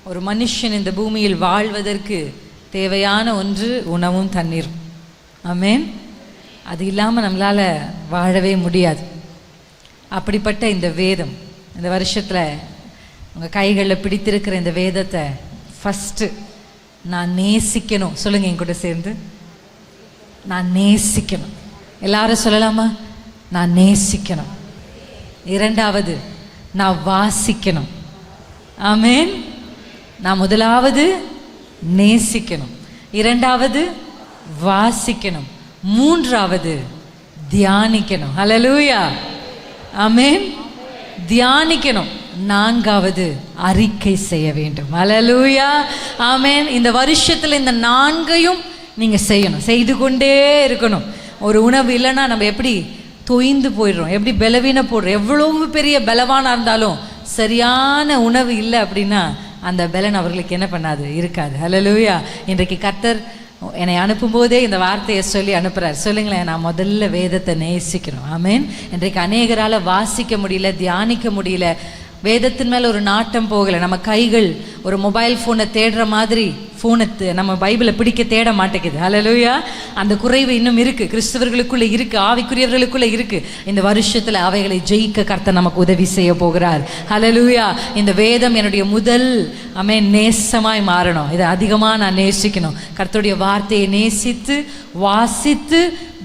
ஒரு மனுஷன் இந்த பூமியில் வாழ்வதற்கு தேவையான ஒன்று உணவும் தண்ணீரும். ஆமென். அது இல்லாமல் நம்மளால் வாழவே முடியாது. அப்படிப்பட்ட இந்த வேதம், இந்த வருஷத்தில் உங்கள் கைகளில் பிடித்திருக்கிற இந்த வேதத்தை ஃபஸ்ட்டு நான் நேசிக்கணும். சொல்லுங்கள் என் கூட சேர்ந்து, நான் நேசிக்கணும். எல்லாரும் சொல்லலாமா? நான் நேசிக்கணும். இரண்டாவது, நான் வாசிக்கணும். ஆமென். நான் முதலாவது நேசிக்கணும், இரண்டாவது வாசிக்கணும், மூன்றாவது தியானிக்கணும். ஹல்லேலூயா. ஆமென். தியானிக்கணும், நான்காவது அறிக்கை செய்ய வேண்டும். ஹல்லேலூயா. ஆமென். இந்த வருஷத்தில் இந்த நான்கையும் நீங்கள் செய்யணும், செய்து கொண்டே இருக்கணும். ஒரு உணவு இல்லைன்னா நம்ம எப்படி தொய்ந்து போயிடுறோம், எப்படி பலவீன போடுறோம். எவ்வளவு பெரிய பலவானாக இருந்தாலும் சரியான உணவு இல்லை அப்படின்னா அந்த பலன் அவர்களுக்கு என்ன பண்ணாது, இருக்காது. ஹல்லேலூயா. இன்றைக்கு கர்த்தர் என்னை அனுப்பும்போதே இந்த வார்த்தையை சொல்லி அனுப்புகிறார். சொல்லுங்களேன், நான் முதல்ல வேதத்தை நேசிக்கணும். ஆமென். இன்றைக்கு அநேகரால் வாசிக்க முடியல, தியானிக்க முடியல, வேதத்தின் மேலே ஒரு நாட்டம் போகலை. நம்ம கைகள் ஒரு மொபைல் ஃபோனை தேடுற மாதிரி ஃபோனை நம்ம பைபிளை பிடிக்க தேட மாட்டேங்குது. ஹல்லேலூயா. அந்த குறைவு இன்னும் இருக்குது, கிறிஸ்தவர்களுக்குள்ளே இருக்குது, ஆவிக்குரியவர்களுக்குள்ளே இருக்குது. இந்த வருஷத்தில் அவைகளை ஜெயிக்க கர்த்தர் நமக்கு உதவி செய்ய போகிறார். ஹல்லேலூயா. இந்த வேதம் என்னுடைய முதல் நேசமாய் மாறணும். இதை அதிகமாக நான் நேசிக்கணும். கர்த்தருடைய வார்த்தையை நேசித்து வாசித்து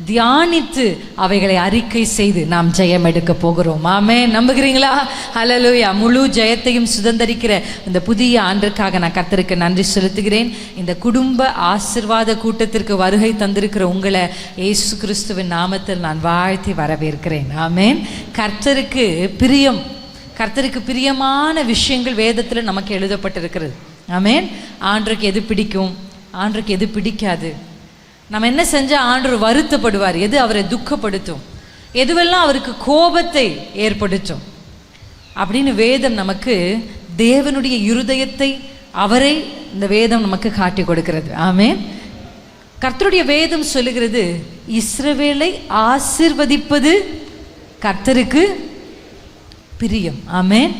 தியானித்து அவைகளை அறிக்கை செய்து நாம் ஜெயம் எடுக்க போகிறோம். ஆமென். நம்புகிறீங்களா? ஹல்லேலூயா. முழு ஜெயத்தையும் சுதந்தரிக்கிற இந்த புதிய ஆண்டிற்காக நான் கர்த்தருக்கு நன்றி செலுத்துகிறேன். இந்த குடும்ப ஆசீர்வாத கூட்டத்திற்கு வருகை தந்திருக்கிற உங்களை இயேசு கிறிஸ்துவின் நாமத்தில் நான் வாழ்த்தி வரவேற்கிறேன். ஆமென். கர்த்தருக்கு பிரியம், கர்த்தருக்கு பிரியமான விஷயங்கள் வேதத்தில் நமக்கு எழுதப்பட்டிருக்கிறது. ஆமென். ஆண்டருக்கு எது பிடிக்கும், ஆண்டருக்கு எது பிடிக்காது, நம்ம என்ன செஞ்சால் ஆண்டவர் வருத்தப்படுவார், எது அவரை துக்கப்படுத்தும், எதுவெல்லாம் அவருக்கு கோபத்தை ஏற்படுத்தும் அப்படின்னு வேதம் நமக்கு தேவனுடைய இருதயத்தை அவரை இந்த வேதம் நமக்கு காட்டி கொடுக்கிறது. ஆமென். கர்த்தருடைய வேதம் சொல்லுகிறது, இஸ்ரவேலை ஆசீர்வதிப்பது கர்த்தருக்கு பிரியம். ஆமென்.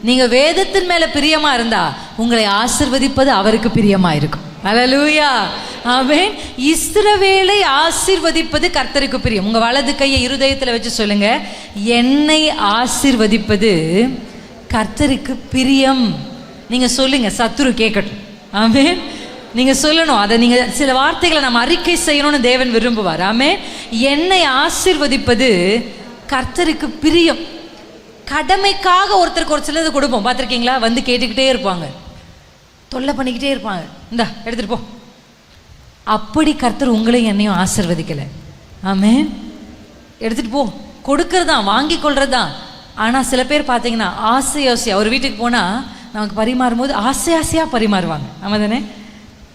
நீங்க வேதத்தின் மேல பிரியமா இருந்தா உங்களை ஆசீர்வதிப்பது அவருக்கு பிரியமா இருக்கும். ஹல்லேலூயா. ஆமென். இஸ்ரவேலை ஆசீர்வதிப்பது கர்த்தருக்கு பிரியம். உங்க வலது கையை இருதயத்தில் வச்சு சொல்லுங்க, என்னை ஆசீர்வதிப்பது கர்த்தருக்கு பிரியம். நீங்க சொல்லுங்க, சத்துரு கேட்கட்டும். ஆமென். நீங்க சொல்லணும், அதை நீங்க சில வார்த்தைகளை நம்ம அறிக்கை செய்யணும்னு தேவன் விரும்புவார். ஆமென். என்னை ஆசீர்வதிப்பது கர்த்தருக்கு பிரியம். கடமைக்காக ஒருத்தருக்கு ஒரு சிலது கொடுப்போம், பார்த்துருக்கீங்களா? வந்து கேட்டுக்கிட்டே இருப்பாங்க, தொல்லை பண்ணிக்கிட்டே இருப்பாங்க, இந்தா எடுத்துட்டு போ. அப்படி கர்த்தர் உங்களையும் என்னையும் ஆசீர்வதிக்கலை. ஆமென். எடுத்துட்டு போ, கொடுக்கறதான், வாங்கி கொள்றதுதான். ஆனால் சில பேர் பார்த்தீங்கன்னா ஆசையாக ஒரு வீட்டுக்கு போனால் நமக்கு பரிமாறும் போது ஆசையாக பரிமாறுவாங்க. ஆமாம் தானே?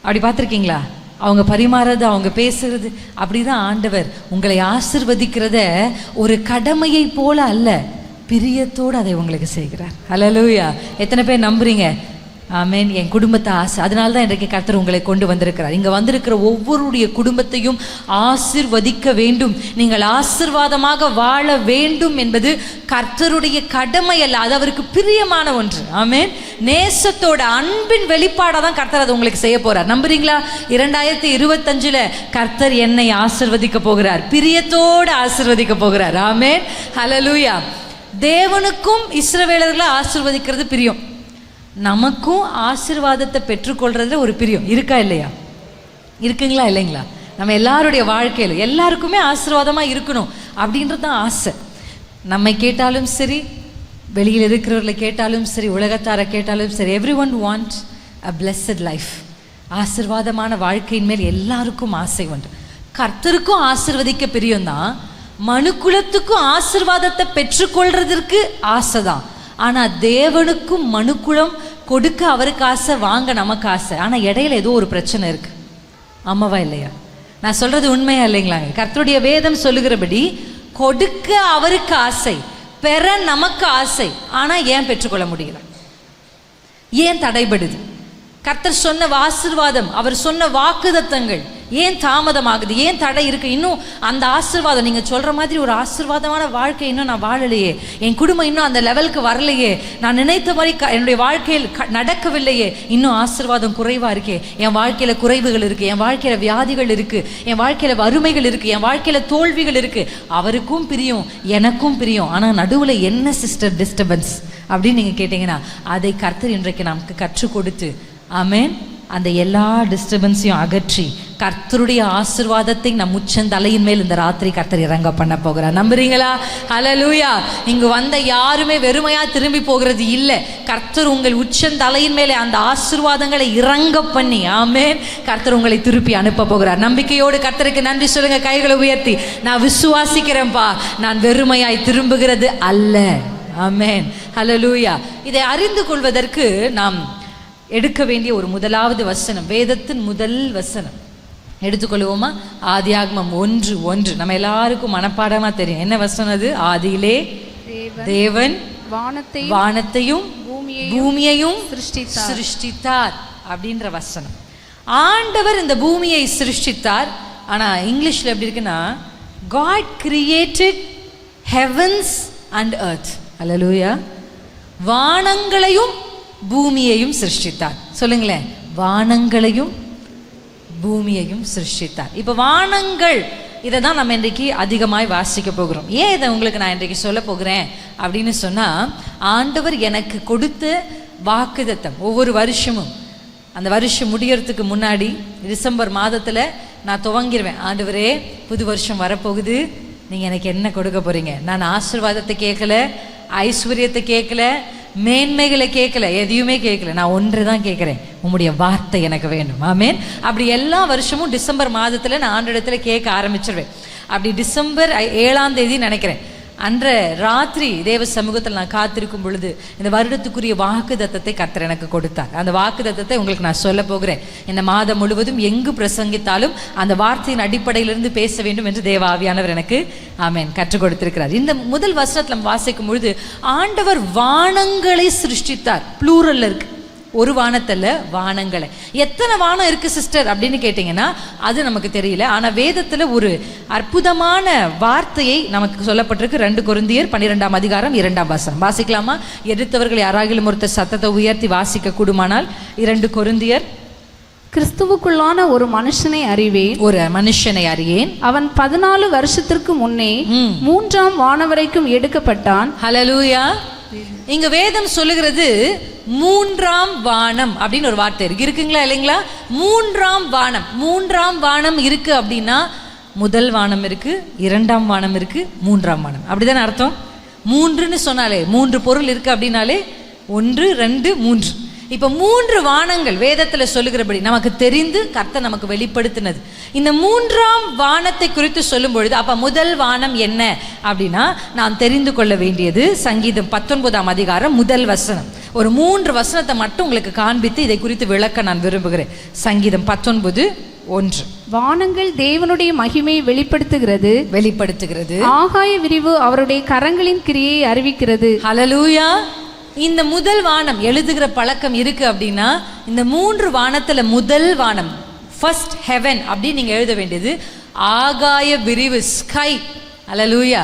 அப்படி பார்த்துருக்கீங்களா? அவங்க பரிமாறுறது, அவங்க பேசுறது, அப்படிதான் ஆண்டவர் உங்களை ஆசீர்வதிக்கிறத ஒரு கடமையை போல அல்ல, பிரியத்தோடு அதை உங்களுக்கு செய்கிறார். ஹல்லேலூயா. எத்தனை பேர் நம்புறீங்க? ஆமென். என் குடும்பத்தை ஆசை, அதனால தான் இன்றைக்கு கர்த்தர் உங்களை கொண்டு வந்திருக்கிறார். இங்கே வந்திருக்கிற ஒவ்வொருடைய குடும்பத்தையும் ஆசீர்வதிக்க வேண்டும், நீங்கள் ஆசீர்வாதமாக வாழ வேண்டும் என்பது கர்த்தருடைய கடமை அல்ல, அது அவருக்கு பிரியமான ஒன்று. ஆமென். நேசத்தோட அன்பின் வெளிப்பாடாக தான் கர்த்தர் அதை உங்களுக்கு செய்ய போறார். நம்புறீங்களா? 2025 கர்த்தர் என்னை ஆசீர்வதிக்க போகிறார், பிரியத்தோடு ஆசீர்வதிக்க போகிறார். ஆமென். ஹல்லேலூயா. தேவனுக்கும் இஸ்ரவேலர்களை ஆசீர்வதிக்கிறது பிரியம், நமக்கும் ஆசீர்வாதத்தை பெற்றுக்கொள்றதுல ஒரு பிரியம் இருக்கா இல்லையா? இருக்குங்களா இல்லைங்களா? நம்ம எல்லாருடைய வாழ்க்கையில் எல்லாருக்குமே ஆசீர்வாதமாக இருக்கணும் அப்படின்றது தான் ஆசை. நம்மை கேட்டாலும் சரி, வெளியில் இருக்கிறவர்களை கேட்டாலும் சரி, உலகத்தாரை கேட்டாலும் சரி, எவ்ரி ஒன் வாண்ட்ஸ் அ பிளெஸட் லைஃப். ஆசீர்வாதமான வாழ்க்கையின் மேல் எல்லாருக்கும் ஆசை உண்டு. கர்த்தருக்கும் ஆசீர்வதிக்க பிரியம்தான், மனுக்குலத்துக்கும் ஆசீர்வாதத்தை பெற்றுக்கொள்றதற்கு ஆசை தான். ஆனால் தேவனுக்கும் மனுக்குலம் கொடுக்க அவருக்கு ஆசை, வாங்க நமக்கு ஆசை. ஆனால் இடையில ஏதோ ஒரு பிரச்சனை இருக்கு. ஆமாவா இல்லையா? நான் சொல்றது உண்மையா இல்லைங்களாங்க? கர்த்தருடைய வேதம் சொல்லுகிறபடி கொடுக்க அவருக்கு ஆசை, பெற நமக்கு ஆசை. ஆனால் ஏன் பெற்றுக்கொள்ள முடியல? ஏன் தடைபடுது? கர்த்தர் சொன்ன ஆசீர்வாதம், அவர் சொன்ன வாக்குதத்தங்கள் ஏன் தாமதமாகுது, ஏன் தடை இருக்கு, இன்னும் அந்த ஆசீர்வாதம் நீங்க சொல்ற மாதிரி ஒரு ஆசீர்வாதமான வாழ்க்கை இன்னும் நான் வாழலையே, என் குடும்பம் இன்னும் அந்த லெவலுக்கு வரலையே, நான் நினைத்த மாதிரி என்னுடைய வாழ்க்கையில் நடக்கவில்லையே, இன்னும் ஆசீர்வாதம் குறைவா இருக்கே, என் வாழ்க்கையில குறைவுகள் இருக்கு, என் வாழ்க்கையில வியாதிகள் இருக்கு, என் வாழ்க்கையில வறுமைகள் இருக்கு, என் வாழ்க்கையில தோல்விகள் இருக்கு. அவருக்கும் பிரியும், எனக்கும் பிரியும். ஆனா நடுவுல என்ன சிஸ்டர் டிஸ்டர்பன்ஸ் அப்படின்னு நீங்க கேட்டீங்கன்னா, அதை கர்த்தர் இன்றைக்கு நமக்கு கற்றுக் கொடுத்து, ஆமென், அந்த எல்லா டிஸ்டர்பன்ஸையும் அகற்றி கர்த்தருடைய ஆசீர்வாதத்தை நம் உச்சந்தலையின் மேல் இந்த ராத்திரி கர்த்தர் இறங்க பண்ண போகிறார். நம்புறீங்களா? ஹல்லேலூயா. இங்கு வந்த யாருமே வெறுமையா திரும்பி போகிறது இல்லை. கர்த்தர் உங்கள் உச்சந்தலையின் மேலே அந்த ஆசீர்வாதங்களை இறங்க பண்ணி, ஆமென், கர்த்தர் உங்களை திருப்பி அனுப்ப போகிறார். நம்பிக்கையோடு கர்த்தருக்கு நன்றி சொல்லுங்க. கைகளை உயர்த்தி, நான் விசுவாசிக்கிறேன்பா, நான் வெறுமையாய் திரும்புகிறது அல்ல. ஆமென், ஹல்லேலூயா. இதை அறிந்து கொள்வதற்கு நாம் எடுக்க வேண்டிய ஒரு முதலாவது வசனம், வேதத்தின் முதல் வசனம் எடுத்துக்கொள்வோமா? ஆதியாகமம் 1:1. நம்ம எல்லாருக்கும் மனப்பாடமா தெரியும். என்ன வசனம் அது? ஆதியிலே தேவன் வானத்தையும் பூமியையும் சிருஷ்டித்தார் அப்படின்ற வசனம். ஆண்டவர் இந்த பூமியை சிருஷ்டித்தார். ஆனா இங்கிலீஷ்ல எப்படி இருக்குன்னா, God created heavens and earth. அல்லேலூயா. வானங்களையும் பூமியையும் சிருஷ்டித்தார். சொல்லுங்களேன், வானங்களையும் பூமியையும் சிருஷ்டித்தார். இப்ப வானங்கள், இதை தான் நம்ம இன்றைக்கு அதிகமாய் வாசிக்க போகிறோம். ஏன் இதை உங்களுக்கு நான் இன்றைக்கு சொல்ல போகிறேன் அப்படின்னு சொன்னா, ஆண்டவர் எனக்கு கொடுத்த வாக்குத்தத்தம் ஒவ்வொரு வருஷமும், அந்த வருஷம் முடியறதுக்கு முன்னாடி டிசம்பர் மாதத்துல நான் துவங்கிடுவேன். ஆண்டவரே, புது வருஷம் வரப்போகுது, நீங்க எனக்கு என்ன கொடுக்க போறீங்க? நான் ஆசீர்வாதத்தை கேட்கல, ஐஸ்வர்யத்தை கேட்கல, மேன்மைகளை கேட்கல, எதையுமே கேட்கல. நான் ஒன்று தான் கேட்குறேன், உம்முடைய வார்த்தை எனக்கு வேண்டும். ஆமென். அப்படி எல்லா வருஷமும் டிசம்பர் மாதத்தில் நான் ஆண்டிடத்துல கேட்க ஆரம்பிச்சிருவேன். அப்படி டிசம்பர் 7ஆம் தேதி நினைக்கிறேன், அன்ற ராத்திரி தேவ சமூகத்தில் நான் காத்திருக்கும் பொழுது இந்த வருடத்துக்குரிய வாக்குத்தத்தத்தை கர்த்தர் எனக்கு கொடுத்தார். அந்த வாக்குத்தத்தத்தை உங்களுக்கு நான் சொல்ல போகிறேன். இந்த மாதம் முழுவதும் எங்கு பிரசங்கித்தாலும் அந்த வார்த்தையின் அடிப்படையிலிருந்து பேச வேண்டும் என்று தேவ ஆவியானவர் எனக்கு, ஆமென், கற்றுக் கொடுத்திருக்கிறார். இந்த முதல் வசனத்தில் வாசிக்கும் பொழுது, ஆண்டவர் வானங்களை சிருஷ்டித்தார். ப்ளூரல்ல இருக்கு, ஒரு வானத்தல்ல, வானங்களை. எத்தனை வானம் இருக்கு சிஸ்டர் அப்படின்னு கேட்டீங்கன்னா அது நமக்கு தெரியல. ஆனா வேதத்துல ஒரு அற்புதமான வார்த்தையை நமக்கு சொல்லப்பட்டிருக்கு. 2 கொரிந்தியர் 12ஆம் அதிகாரம் 2ஆம் வசனம் வாசிக்கலாமா? எடுத்தவர்கள் யாராகிலும் ஒருத்தர் சத்தத்தை உயர்த்தி வாசிக்க கூடுமானால் 2 கொரிந்தியர். கிறிஸ்துவுக்குள்ளான ஒரு மனுஷனை அறிவேன், ஒரு மனுஷனை அறியேன், அவன் 14 வருஷத்திற்கு முன்னே 3ஆம் வானம் வரைக்கும் எடுக்கப்பட்டான். ஹல்லேலூயா. இங்க வேதம் சொல்லுகிறது 3ஆம் வானம் அப்படின்னு ஒரு வார்த்தை இருக்கு. இருக்குங்களா இல்லைங்களா? 3ஆம் வானம். 3ஆம் வானம் இருக்கு அப்படின்னா முதல் வானம் இருக்கு, 2ஆம் வானம் இருக்கு, 3ஆம் வானம். அப்படிதானே அர்த்தம்? 3ன்னு சொன்னாலே 3 பொருள் இருக்கு அப்படின்னாலே 1, 2, 3. இப்ப 3 வானங்கள் வேதத்துல சொல்லுகிறபடி நமக்கு தெரிந்து கர்த்தர் நமக்கு வெளிப்படுத்தினது. இந்த 3ஆம் வானத்தை குறித்து சொல்லும் பொழுது, அப்ப முதல் வானம் என்ன அப்படின்னா நாம் தெரிந்து கொள்ள வேண்டியது சங்கீதம் 19ஆம் அதிகாரம் முதல் வசனம். ஒரு 3 வசனத்தை மட்டும் உங்களுக்கு காண்பித்து இதை குறித்து விளக்க நான் விரும்புகிறேன். சங்கீதம் 19:1. வானங்கள் தேவனுடைய மகிமையை வெளிப்படுத்துகிறது, ஆகாய விரிவு அவருடைய கரங்களின் கிரியை அறிவிக்கிறது. ஹல்லேலூயா. இந்த முதல் வானம் எழுதுகிற பழக்கம் இருக்கு அப்படின்னா, இந்த 3 வானத்துல முதல் வானம், ஃபர்ஸ்ட் ஹெவன் அப்படின்னு நீங்க எழுத வேண்டியது ஆகாய விரிவு, ஸ்கை. ஹல்லேலூயா.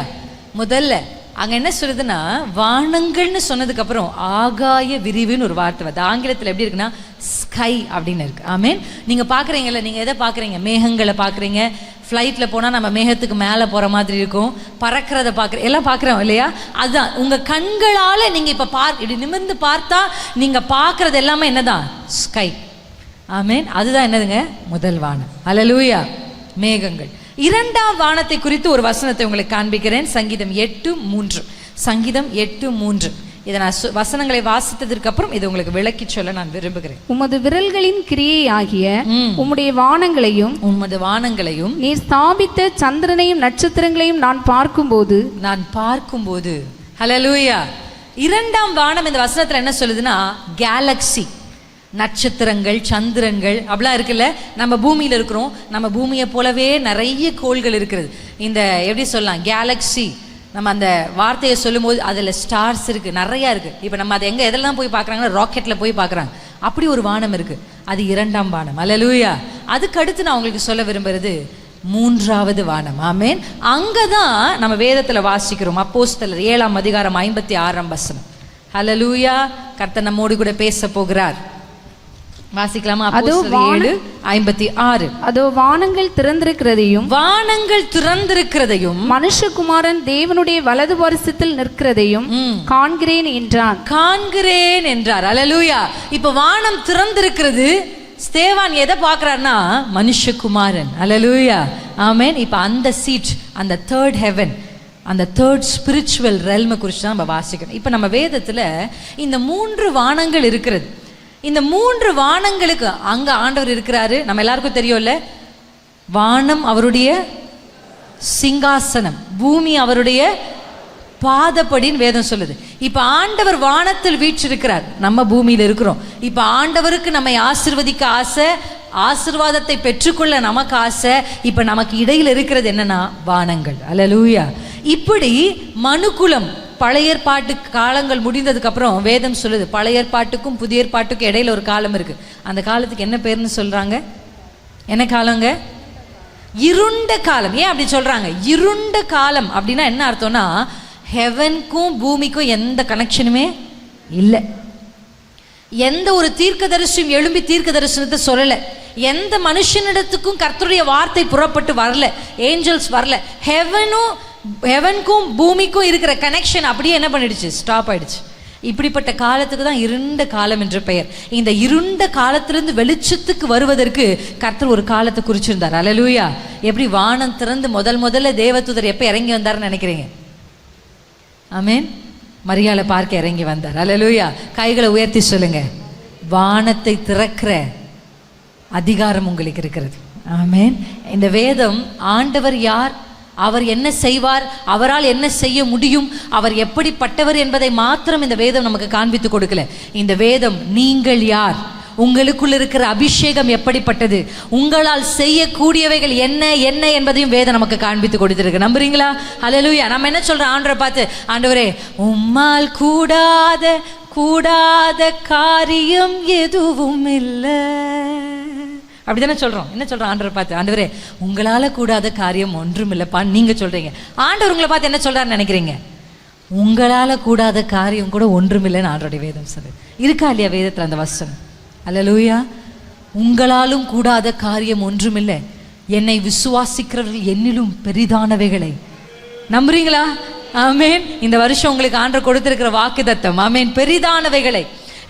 முதல்ல அங்க என்ன சொல்லுதுன்னா, வானங்கள்னு சொன்னதுக்கு அப்புறம் ஆகாய விரிவுன்னு ஒரு வார்த்தை வருது. ஆங்கிலத்தில் எப்படி இருக்குன்னா ஸ்கை அப்படின்னு இருக்கு. ஆமென். நீங்க பாக்குறீங்கல்ல, நீங்க எதை பாக்குறீங்க? மேகங்களை பாக்குறீங்க. ஃப்ளைட்ல போனா நம்ம மேகத்துக்கு மேலே போற மாதிரி இருக்கும், பறக்கிறத பார்க்குற எல்லாம் பார்க்குறோம் இல்லையா? அதுதான் உங்க கண்களால நீங்க இப்ப இப்படி நிமிர்ந்து பார்த்தா நீங்க பார்க்கறது எல்லாமே என்னதான்? ஸ்கை. ஆமென். அதுதான் என்னதுங்க? முதல் வானம். ஹல்லேலூயா. மேகங்கள். 2ஆம் வானத்தை குறித்து ஒரு வசனத்தை உங்களுக்கு காண்பிக்கிறேன். சங்கீதம் 8:3. சங்கீதம் 8:3. இதை நான் வசனங்களை வாசித்ததற்கு அப்புறம் இதை உங்களுக்கு விளக்கி சொல்ல நான் விரும்புகிறேன். உமது விரல்களின் கிரியை ஆகிய உம்முடைய வானங்களையும் நீர் ஸ்தாபித்த சந்திரனையும் நட்சத்திரங்களையும் நான் பார்க்கும்போது. ஹல்லேலூயா. 2ஆம் வானம் இந்த வசனத்துல என்ன சொல்லுதுன்னா, கேலக்சி, நட்சத்திரங்கள், சந்திரங்கள் அப்படிலாம் இருக்குல்ல. நம்ம பூமியில இருக்கிறோம், நம்ம பூமியை போலவே நிறைய கோள்கள் இருக்கிறது. இந்த எப்படி சொல்லலாம், கேலக்சி. நம்ம அந்த வார்த்தையை சொல்லும் போது அதில் ஸ்டார்ஸ் இருக்கு, நிறையா இருக்கு. இப்போ நம்ம அதை எதெல்லாம் போய் பார்க்குறாங்கன்னா ராக்கெட்டில் போய் பார்க்குறாங்க. அப்படி ஒரு வானம் இருக்கு. அது 2ஆம் வானம். அல்லேலூயா. அதுக்கு அடுத்து நான் உங்களுக்கு சொல்ல விரும்புறது 3வது வானம். ஆமென். அங்கதான் நம்ம வேதத்துல வாசிக்கிறோம். அப்போஸ்தலர் 7ஆம் அதிகாரம் 56ஆம் வசனம். அல்லேலூயா. கர்த்தர் நம்மோடு கூட பேச போகிறார். வாசிக்கலாமா? அப்போஸ்தலர் 7:56. அதோ வானங்கள் திறந்திருக்கிறதையும் மனுஷகுமாரன் தேவனுடைய வலது வருஷத்தில் நிற்கிறதையும் காண்கிறேன் என்றார். அல்லேலூயா. இப்ப வானம் திறந்திருக்கிறது. ஸ்தேவான் எதை பார்க்கறாருன்னா மனுஷகுமாரன். அல்லேலூயா. ஆமென். இப்ப அந்த சீட், அந்த 3rd heaven, அந்த 3rd spiritual realm குறித்து தான் நம்ம வாசிக்கணும். இப்ப நம்ம வேதத்துல இந்த 3 வானங்கள் இருக்கிறது. இந்த 3 வானங்களுக்கு அங்க ஆண்டவர் இருக்கிறாரு. நம்ம எல்லாருக்கும் தெரியும்ல, வானம் அவருடைய சிங்காசனம், பூமி அவருடைய பாதப்படின்னு வேதம் சொல்லுது. இப்ப ஆண்டவர் வானத்தில் வீற்றிருக்கிறார், நம்ம பூமியில இருக்கிறோம். இப்ப ஆண்டவருக்கு நம்மை ஆசீர்வதிக்க ஆசை, ஆசீர்வாதத்தை பெற்றுக்கொள்ள நமக்கு ஆசை. இப்ப நமக்கு இடையில் இருக்கிறது என்னன்னா வானங்கள். அல்லேலூயா. இப்படி மனுக்குலம் பழைய ஏற்பாட்டு காலங்கள் முடிந்ததுக்கு அப்புறம் வேதம் சொல்லுது, பழைய ஏற்பாட்டுக்கும் புதிய ஏற்பாட்டுக்கும் இடையில ஒரு காலம் இருக்கு. அந்த காலத்துக்கு என்ன பேருன்னு சொல்றாங்க? என்ன காலங்க? இருண்ட காலம். ஏன் அப்படி சொல்றாங்க? இருண்ட காலம் அப்படின்னா என்ன அர்த்தம்னா, ஹெவனுக்கும் பூமிக்கும் எந்த கனெக்ஷனுமே இல்லை. எந்த ஒரு தீர்க்கதரிசியும் எழும்பி தீர்க்க தரிசனத்தை சொல்லல. எந்த மனுஷனிடத்துக்கும் கர்த்தருடைய வார்த்தை புறப்பட்டு வரல. ஏஞ்சல்ஸ் வரல. ஹெவனுக்கும் பூமிக்கும் இருக்கிற கனெக்ஷன் அப்படியே என்ன பண்ணிடுச்சு? ஸ்டாப் ஆயிடுச்சு. இப்படிப்பட்ட காலத்துக்கு தான் இருண்ட காலம் என்று பெயர். இந்த இருண்ட காலத்திலிருந்து வெளிச்சத்துக்கு வருவதற்கு கர்த்தர் ஒரு காலத்தை குறிச்சிருந்தார். அல்லேலூயா. எப்படி வானம் திறந்து முதல்ல தேவதூதர் எப்ப இறங்கி வந்தாருன்னு நினைக்கிறீங்க? ஆமென். மரியாளை பார்க்க இறங்கி வந்தார். அல்லேலூயா. கைகளை உயர்த்தி சொல்லுங்க, வானத்தை திறக்கிற அதிகாரம் உங்களுக்கு இருக்கிறது. ஆமென். இந்த வேதம் ஆண்டவர் யார், அவர் என்ன செய்வார், அவரால் என்ன செய்ய முடியும், அவர் எப்படிப்பட்டவர் என்பதை மாத்திரம் இந்த வேதம் நமக்கு காண்பித்து கொடுக்கல. இந்த வேதம் நீங்கள் யார், உங்களுக்குள் இருக்கிற அபிஷேகம் எப்படிப்பட்டது, உங்களால் செய்யக்கூடியவைகள் என்ன என்ன என்பதையும் வேதம் நமக்கு காண்பித்து கொடுத்திருக்கு. நம்புறீங்களா? அல்லேலூயா. நம்ம என்ன சொல்றோம் ஆண்டவரை பார்த்து? ஆண்டவரே, உம்மால் கூடாத காரியம் எதுவும் இல்லை. அப்படிதானே சொல்றோம். என்ன சொல்றோம் ஆண்டவரை பார்த்து? ஆண்டவரே, உங்களால கூடாத காரியம் ஒன்றும் இல்லப்பா நீங்க சொல்றீங்க. ஆண்டவர் உங்களை பார்த்து என்ன சொல்றாருன்னு நினைக்கிறீங்க? உங்களால கூடாத காரியம் கூட ஒன்றும் இல்லைன்னு ஆண்டவருடைய வேதம் சொல்லு. இருக்கா இல்லையா வேதத்துல அந்த வசனம்? அல்லேலூயா. உங்களாலும் கூடாத காரியம் ஒன்றுமில்லை, என்னை விசுவாசிக்கிறவர்கள் என்னிலும் பெரிதானவைகளை. நம்புறீங்களா? ஆமேன். இந்த வருஷம் உங்களுக்கு ஆண்டவர் கொடுத்திருக்கிற வாக்குத்தத்தம். ஆமேன். பெரிதானவைகளை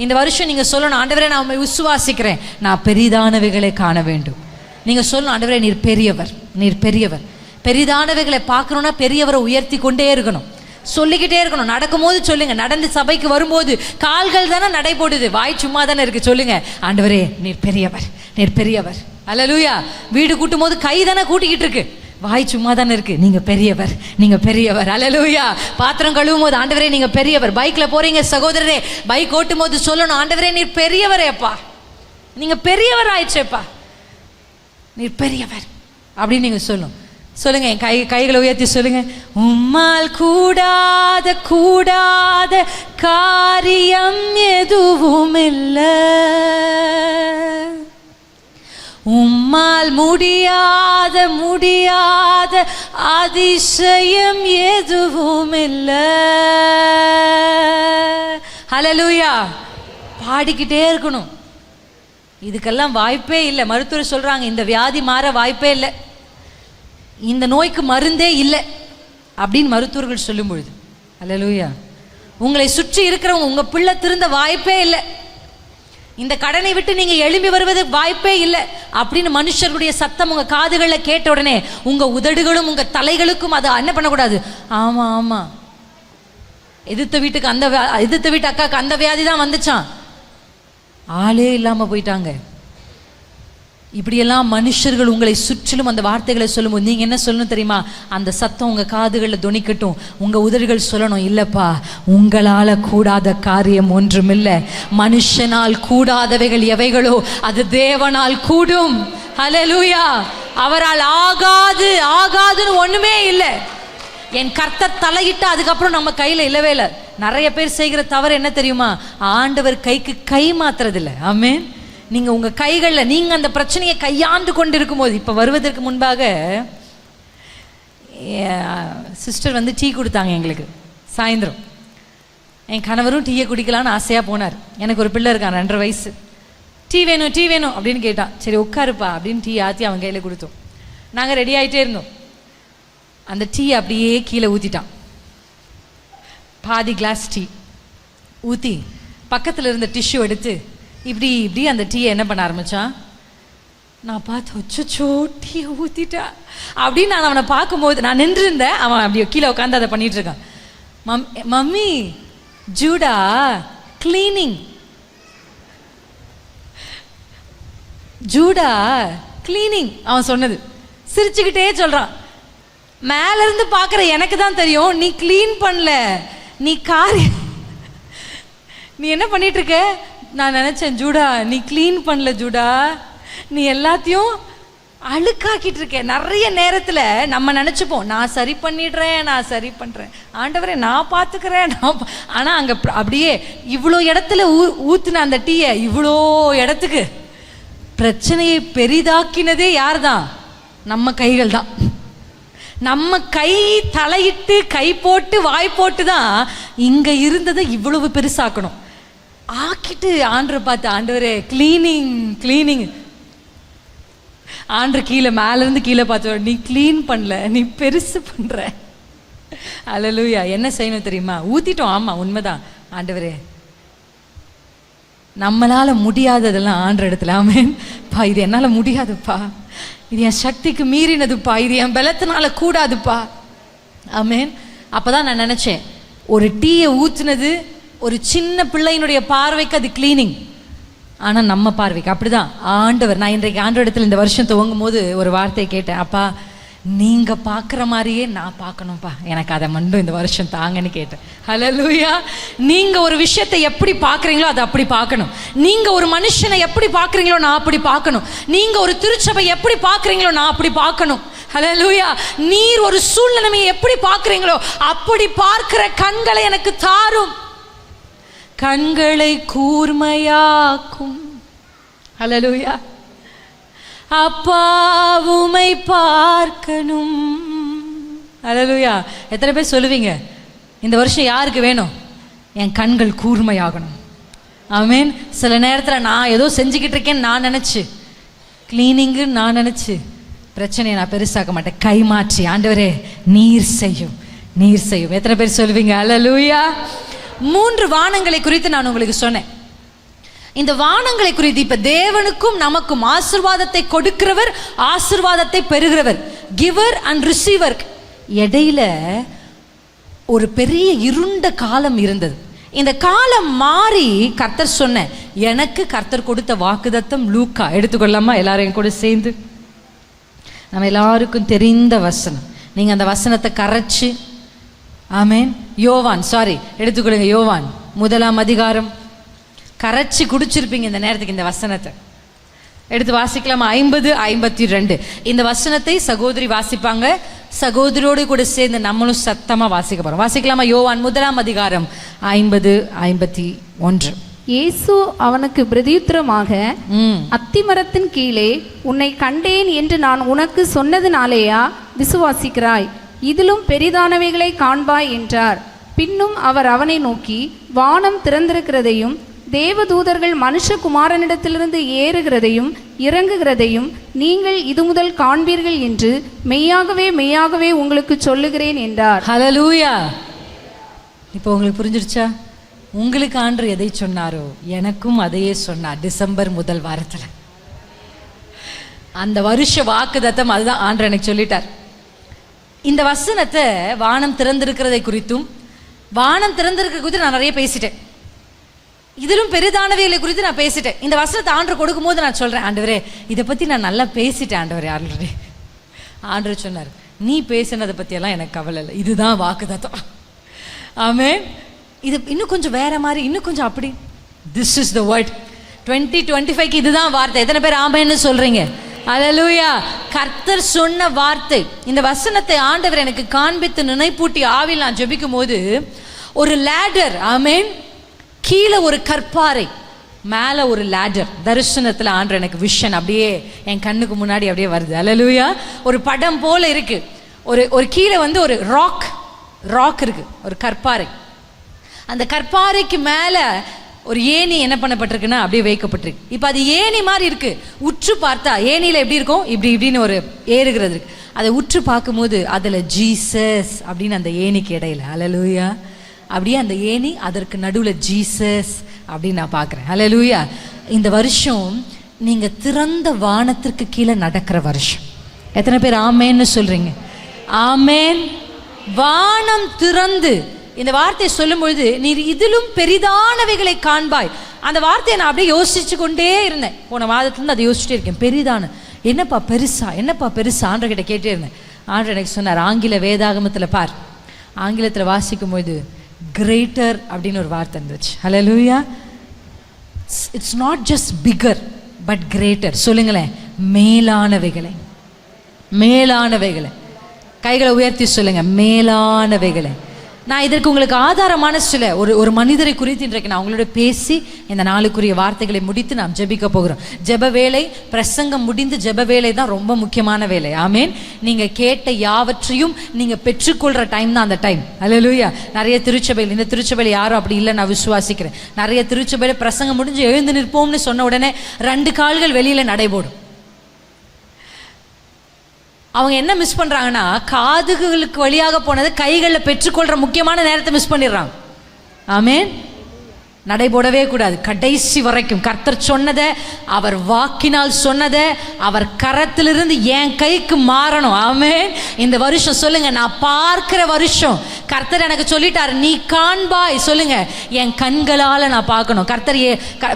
இந்த வருஷம் நீங்க சொல்லணும், ஆண்டவரே நான் உம்மை விசுவாசிக்கிறேன், நான் பெரிதானவைகளை காண வேண்டும். நீங்க சொல்லணும், ஆண்டவரே நீர் பெரியவர், நீர் பெரியவர். பெரிதானவைகளை பார்க்கணும்னா பெரியவரை உயர்த்தி கொண்டே இருக்கணும், சொல்லிக்கிட்டே இருக்கணும். நடக்கும்போது சொல்லுங்க, நடந்து சபைக்கு வரும்போது கால்கள் தானே நடை போடுது, வாய் சும்மா தானே இருக்கு. சொல்லுங்க, ஆண்டவரே நீர் பெரியவர், நீர் பெரியவர். அல்லேலூயா. வீடு கூட்டும் போது கை தானே கூட்டிக்கிட்டு இருக்கு, வாய் சும்மா தானே இருக்கு. நீங்க பெரியவர், நீங்க பெரியவர். அல்லேலூயா. பாத்திரம் கழுவும் போது ஆண்டவரே நீங்க பெரியவர். பைக்ல போறீங்க சகோதரரே, பைக் ஓட்டும் போது சொல்லணும், ஆண்டவரே நீர் பெரியவரேப்பா, நீங்க பெரியவர் ஆயிடுச்சேப்பா, நீர் பெரியவர் அப்படின்னு நீங்க சொல்லணும். சொல்லுங்க, என் கைகளை உயர்த்தி சொல்லுங்க, உம்மால் கூடாத காரியம் எதுவும் இல்லை, உம்மால் முடியாத அதிசயம் எதுவும் இல்லை. ஹல்லேலூயா. பாடிக்கிட்டே இருக்கணும். இதுக்கெல்லாம் வாய்ப்பே இல்லை. மருத்துவர் சொல்றாங்க, இந்த வியாதி மாற வாய்ப்பே இல்லை, இந்த நோய்க்கு மருந்தே இல்லை அப்படின்னு மருத்துவர்கள் சொல்லும் பொழுது, ஹல்லேலூயா, உங்களை சுற்றி இருக்கிறவங்க உங்க பிள்ளை திருந்த வாய்ப்பே இல்லை, இந்த கடனை விட்டு நீங்க எழும்பி வருவதற்கு வாய்ப்பே இல்லை அப்படின்னு மனுஷர்களுடைய சத்தம் உங்க காதுகளில் கேட்ட உடனே உங்க உதடுகளும் உங்க தலைகளுக்கும் அதை என்ன பண்ணக்கூடாது, ஆமா ஆமா, எதிர்த்த வீட்டு அக்காக்கு அந்த வியாதி தான் வந்துச்சான், ஆளே இல்லாம போயிட்டாங்க. இப்படியெல்லாம் மனுஷர்கள் உங்களை சுற்றிலும் அந்த வார்த்தைகளை சொல்லும்போது நீங்க என்ன சொல்லணும் தெரியுமா? அந்த சத்தம் உங்க காதுகளில் தொனிக்கட்டும், உங்க உதடுகள் சொல்லணும், இல்லப்பா உங்களால கூடாத காரியம் ஒன்றும் இல்லை, மனுஷனால் கூடாதவைகள் எவைகளோ அது தேவனால் கூடும். ஹல்லேலூயா. அவரால் ஆகாதுன்னு ஒண்ணுமே இல்லை. என் கர்த்தர் தலையிட்டு அதுக்கப்புறம் நம்ம கையில இல்லவே இல்லை. நிறைய பேர் செய்கிற தவறு என்ன தெரியுமா? ஆண்டவர் கைக்கு கை மாத்துறதில்லை. ஆமென். நீங்கள் உங்கள் கைகளில் நீங்கள் அந்த பிரச்சனையை கையாண்டு கொண்டு இருக்கும்போது, இப்போ வருவதற்கு முன்பாக சிஸ்டர் வந்து டீ கொடுத்தாங்க எங்களுக்கு சாயந்தரம். என் கணவரும் டீயை குடிக்கலான்னு ஆசையாக போனார். எனக்கு ஒரு பிள்ளை இருக்கான் 2.5 வயசு. டீ வேணும் டீ வேணும் அப்படின்னு கேட்டான். சரி உட்காருப்பா அப்படின்னு டீ ஆற்றி அவன் கையில் கொடுத்தோம். நாங்கள் ரெடி ஆகிட்டே இருந்தோம். அந்த டீ அப்படியே கீழே ஊற்றிட்டான். பாதி கிளாஸ் டீ ஊற்றி பக்கத்தில் இருந்த டிஷ்யூ எடுத்து இப்படி இப்படி அந்த டீயை என்ன பண்ண ஆரம்பித்தான். நான் பார்த்து வச்சோ டீயை ஊற்றிட்டா அப்படின்னு நான் அவனை பார்க்கும்போது நான் நின்று இருந்தேன். அவன் அப்படியே கீழே உட்காந்து அதை பண்ணிட்டு இருக்கான். Mummy Judah cleaning, Judah cleaning அவன் சொன்னது. சிரிச்சுக்கிட்டே சொல்கிறான். மேலேருந்து பார்க்குற எனக்கு தான் தெரியும் நீ க்ளீன் பண்ணல, நீ நீ என்ன பண்ணிகிட்ருக்க. நான் நினச்சேன் ஜூடா நீ க்ளீன் பண்ணல ஜூடா, நீ எல்லாத்தையும் அழுக்காக்கிட்டு இருக்க. நிறைய நேரத்தில் நம்ம நினச்சிப்போம் நான் சரி பண்ணிடுறேன், நான் சரி பண்ணுறேன், ஆண்டவரே நான் பார்த்துக்கிறேன். ஆனால் அங்கே அப்படியே இவ்வளோ இடத்துல ஊற்றுன அந்த டீயை இவ்வளோ இடத்துக்கு பிரச்சனையை பெரிதாக்கினதே யார் தான்? நம்ம கைகள் தான். நம்ம கை தலையிட்டு கை போட்டு வாய் போட்டு தான் இங்கே இருந்ததை இவ்வளவு பெருசாக்கணும். ஆக்கிட்டு ஆண்டரை பார்த்து ஆண்டவரே கிளீனிங் கிளீனிங். ஆண்டர் கீழே மேலேருந்து கீழே பார்த்து நீ க்ளீன் பண்ணல, நீ பெருசு பண்ணுற. அல்லேலூயா. என்ன செய்யணும் தெரியுமா? ஊற்றிட்டோம். ஆமாம் உண்மைதான். ஆண்டவரே நம்மளால் முடியாததெல்லாம் ஆண்டர் இடத்துல ஆமேன் பா, இது என்னால் முடியாதுப்பா, இது என் சக்திக்கு மீறினதுப்பா, இது என் பலத்தினால கூடாதுப்பா. ஆமேன். அப்போ தான் நான் நினச்சேன் ஒரு டீயை ஊற்றுனது ஒரு சின்ன பிள்ளையினுடைய பார்வைக்கு அது கிளீனிங். ஆனால் நம்ம பார்வைக்கு அப்படிதான் ஆண்டவர். நான் இன்றைக்கு ஆண்டவர் இடத்துல இந்த வருஷம் துவங்கும் போது ஒரு வார்த்தையை கேட்டேன். அப்பா நீங்கள் பார்க்குற மாதிரியே நான் பார்க்கணும்ப்பா, எனக்கு அதை மட்டும் இந்த வருஷம் தாங்கன்னு கேட்டேன். ஹல்லேலூயா. நீங்கள் ஒரு விஷயத்தை எப்படி பார்க்குறீங்களோ அதை அப்படி பார்க்கணும். நீங்கள் ஒரு மனுஷனை எப்படி பார்க்குறீங்களோ நான் அப்படி பார்க்கணும். நீங்கள் ஒரு திருச்சபை எப்படி பார்க்குறீங்களோ நான் அப்படி பார்க்கணும். ஹல்லேலூயா. நீர் ஒரு சூழ்நிலையை எப்படி பார்க்குறீங்களோ அப்படி பார்க்கிற கண்களை எனக்கு தாரும், கண்களை கூர்மையாக்கும். ஹல்லேலூயா. அப்பா உம்மை பார்க்கணும். ஹல்லேலூயா. எத்தனை பேர் சொல்லுவீங்க இந்த வருஷம் யாருக்கு வேணும்? என் கண்கள் கூர்மையாகணும். ஆமேன். சில நேரத்தில் நான் ஏதோ செஞ்சுக்கிட்டு இருக்கேன்னு நான் நினச்சி, கிளீனிங்குன்னு நான் நினச்சி பிரச்சனையை நான் பெருசாக்க மாட்டேன். கை மாற்றி ஆண்டவரே நீர் செய்யும், நீர் செய்யும். எத்தனை பேர் சொல்லுவீங்க? ஹல்லேலூயா. 3 வானங்களை குறித்து நான் உங்களுக்கு சொன்னேன். இந்த வானங்களை குறித்து இப்ப தேவனுக்கும் நமக்கும் ஆசீர்வாதத்தை கொடுக்கிறவர், ஆசீர்வாதத்தை பெறுகிறவர், கிவர் அண்ட் ரிசீவர். இடையில ஒரு பெரிய இருண்ட காலம் இருந்தது. இந்த காலம் மாறி கர்த்தர் சொன்ன எனக்கு கர்த்தர் கொடுத்த வாக்குத்தத்தம் லூக்கா எடுத்துக்கொள்ளாமா? எல்லாரையும் கூட சேர்ந்து நம்ம எல்லாருக்கும் தெரிந்த வசனம். நீங்க அந்த வசனத்தை கரைச்சு ஆமேன். யோவான் எடுத்துக்கொள்ளுங்க. யோவான் 1ஆம் அதிகாரம் கரைச்சி குடிச்சிருப்பீங்க இந்த நேரத்துக்கு. இந்த வசனத்தை எடுத்து வாசிக்கலாமா? 50-52 இந்த வசனத்தை சகோதரி வாசிப்பாங்க. சகோதரியோடு கூட சேர்ந்து நம்மளும் சத்தமா வாசிக்க போறோம். வாசிக்கலாமா? யோவான் 1ஆம் அதிகாரம் 50-51. இயேசு அவனுக்கு பிரதியுத்தரமாக, அத்திமரத்தின் கீழே உன்னை கண்டேன் என்று நான் உனக்கு சொன்னதினாலேயா விசுவாசிக்கிறாய்? இதிலும் பெரிதானவைகளை காண்பாய் என்றார். பின்னும் அவர் அவனை நோக்கி, வானம் திறந்திருக்கிறதையும் தேவதூதர்கள் மனுஷகுமாரனிடத்திலிருந்து ஏறுகிறதையும் இறங்குகிறதையும் நீங்கள் இது முதல் காண்பீர்கள் என்று மெய்யாகவே மெய்யாகவே உங்களுக்கு சொல்லுகிறேன் என்றார். ஹல்லேலூயா. இப்போ உங்களுக்கு புரிஞ்சிருச்சா? உங்களுக்கு ஆண்டவர் எதை சொன்னாரோ எனக்கும் அதையே சொன்னார். டிசம்பர் 1 வாரத்தில் அந்த வருஷ வாக்குத்தத்தம் அதுதான் ஆண்டவர் எனக்கு சொல்லிட்டார். இந்த வசனத்தை வானம் திறந்திருக்கிறதை குறித்தும் வானம் திறந்திருக்கிற குறித்து நான் நிறைய பேசிட்டேன். இதிலும் பெரிதானவைகளை குறித்து நான் பேசிட்டேன். இந்த வசனத்தை ஆண்டவர் கொடுக்கும் போது நான் சொல்றேன், ஆண்டவரே இதை பத்தி நான் நல்லா பேசிட்டேன் ஆண்டவரே. ஆல்ரெடி ஆண்டவர் சொன்னார், நீ பேசினதை பற்றியெல்லாம் எனக்கு கவலை இல்லை, இதுதான் வாக்குத்தத்தம். ஆமென். இது இன்னும் கொஞ்சம் வேற மாதிரி, இன்னும் கொஞ்சம் அப்படி. திஸ் இஸ் த வேர்ட் 2025க்கு இதுதான் வார்த்தை. எத்தனை பேர் ஆமென்னு சொல்றீங்க? அல்லேலூயா. கர்த்தர் சொன்ன வார்த்தை. இந்த வசனத்தை ஆண்டவர் எனக்கு காண்பித்து நினைப்பூட்டி ஆவியில் நான் ஜெபிக்கும் போது ஒரு லேடர், ஆமென், கீழே ஒரு கற்பாறை, மேலே ஒரு லேடர், தரிசனத்தில் ஆண்டவர் எனக்கு விஷன் அப்படியே என் கண்ணுக்கு முன்னாடி அப்படியே வருது. அல்லேலூயா. ஒரு படம் போல இருக்கு. ஒரு கீழே வந்து ஒரு ராக் இருக்கு, ஒரு கற்பாறை. அந்த கற்பாறைக்கு மேலே ஒரு ஏணி என்ன பண்ணப்பட்டிருக்குன்னா அப்படியே வைக்கப்பட்டிருக்கு. இப்போ அது ஏணி மாதிரி இருக்கு. உற்று பார்த்தா ஏணியில் எப்படி இருக்கும், இப்படின்னு ஒரு ஏறுகிறது இருக்கு. அதை உற்று பார்க்கும்போது அதில் ஜீசஸ் அப்படின்னு அந்த ஏணிக்கு இடையில, அல்லேலூயா, அப்படியே அந்த ஏணி அதற்கு நடுவில் ஜீசஸ் அப்படின்னு நான் பார்க்குறேன். அல்லேலூயா. இந்த வருஷம் நீங்கள் திறந்த வானத்திற்கு கீழே நடக்கிற வருஷம். எத்தனை பேர் ஆமேன்னு சொல்கிறீங்க? ஆமேன். வானம் திறந்து, இந்த வார்த்தையை சொல்லும் பொழுது நீர் இதிலும் பெரிதானவைகளை காண்பாய். அந்த வார்த்தையை நான் அப்படியே யோசிச்சு கொண்டே இருந்தேன். போன மாதத்துலேருந்து அதை யோசிச்சுட்டே இருக்கேன். பெரிதான என்னப்பா பெருசா ஆண்டவர்கிட்ட கேட்டே இருந்தேன். ஆண்டவர் எனக்கு சொன்னார், ஆங்கில வேதாகமத்தில் பார். ஆங்கிலத்தில் வாசிக்கும்போது கிரேட்டர் அப்படின்னு ஒரு வார்த்தை இருந்துச்சு. Hallelujah. It's not just bigger but greater. சொல்லுங்களேன், மேலானவைகளை. கைகளை உயர்த்தி சொல்லுங்க, மேலானவைகளை. நான் இதற்கு உங்களுக்கு ஆதாரமான சில ஒரு மனிதரை குறித்து இன்றைக்கு நான் உங்களோட பேசி இந்த நாளுக்குரிய வார்த்தைகளை முடித்து நாம் ஜெபிக்க போகிறோம். ஜெப வேலை, பிரசங்கம் முடிந்து ஜெப வேலை தான் ரொம்ப முக்கியமான வேலை. ஆமேன். நீங்க கேட்ட யாவற்றையும் நீங்க பெற்றுக்கொள்ற டைம் தான் அந்த டைம். அல்லேலூயா. நிறைய திருச்சபையில், இந்த திருச்சபையில் யாரும் அப்படி இல்லை, நான் விசுவாசிக்கிறேன். நிறைய திருச்சபையில் பிரசங்கம் முடிஞ்சு எழுந்து நிற்போம்னு சொன்ன உடனே 2 கால்கள் வெளியில நடைபோடும். அவங்க என்ன மிஸ் பண்றாங்கன்னா, காதுகளுக்கு வழியாக போனது கைகளில் பெற்றுக்கொள்ற முக்கியமான நேரத்தை மிஸ் பண்ணிடுறாங்க. ஆமேன். நடைபோடவே கூடாது. கடைசி வரைக்கும் கர்த்தர் சொன்னதை, அவர் வாக்கினால் சொன்னதை, அவர் கரத்திலிருந்து என் கைக்கு மாறணும். ஆமேன். இந்த வருஷம் சொல்லுங்க, நான் பார்க்கிற வருஷம். கர்த்தர் எனக்கு சொல்லிட்டாரு, நீ காண்பாய். சொல்லுங்க, என் கண்களால் நான் பார்க்கணும். கர்த்தர்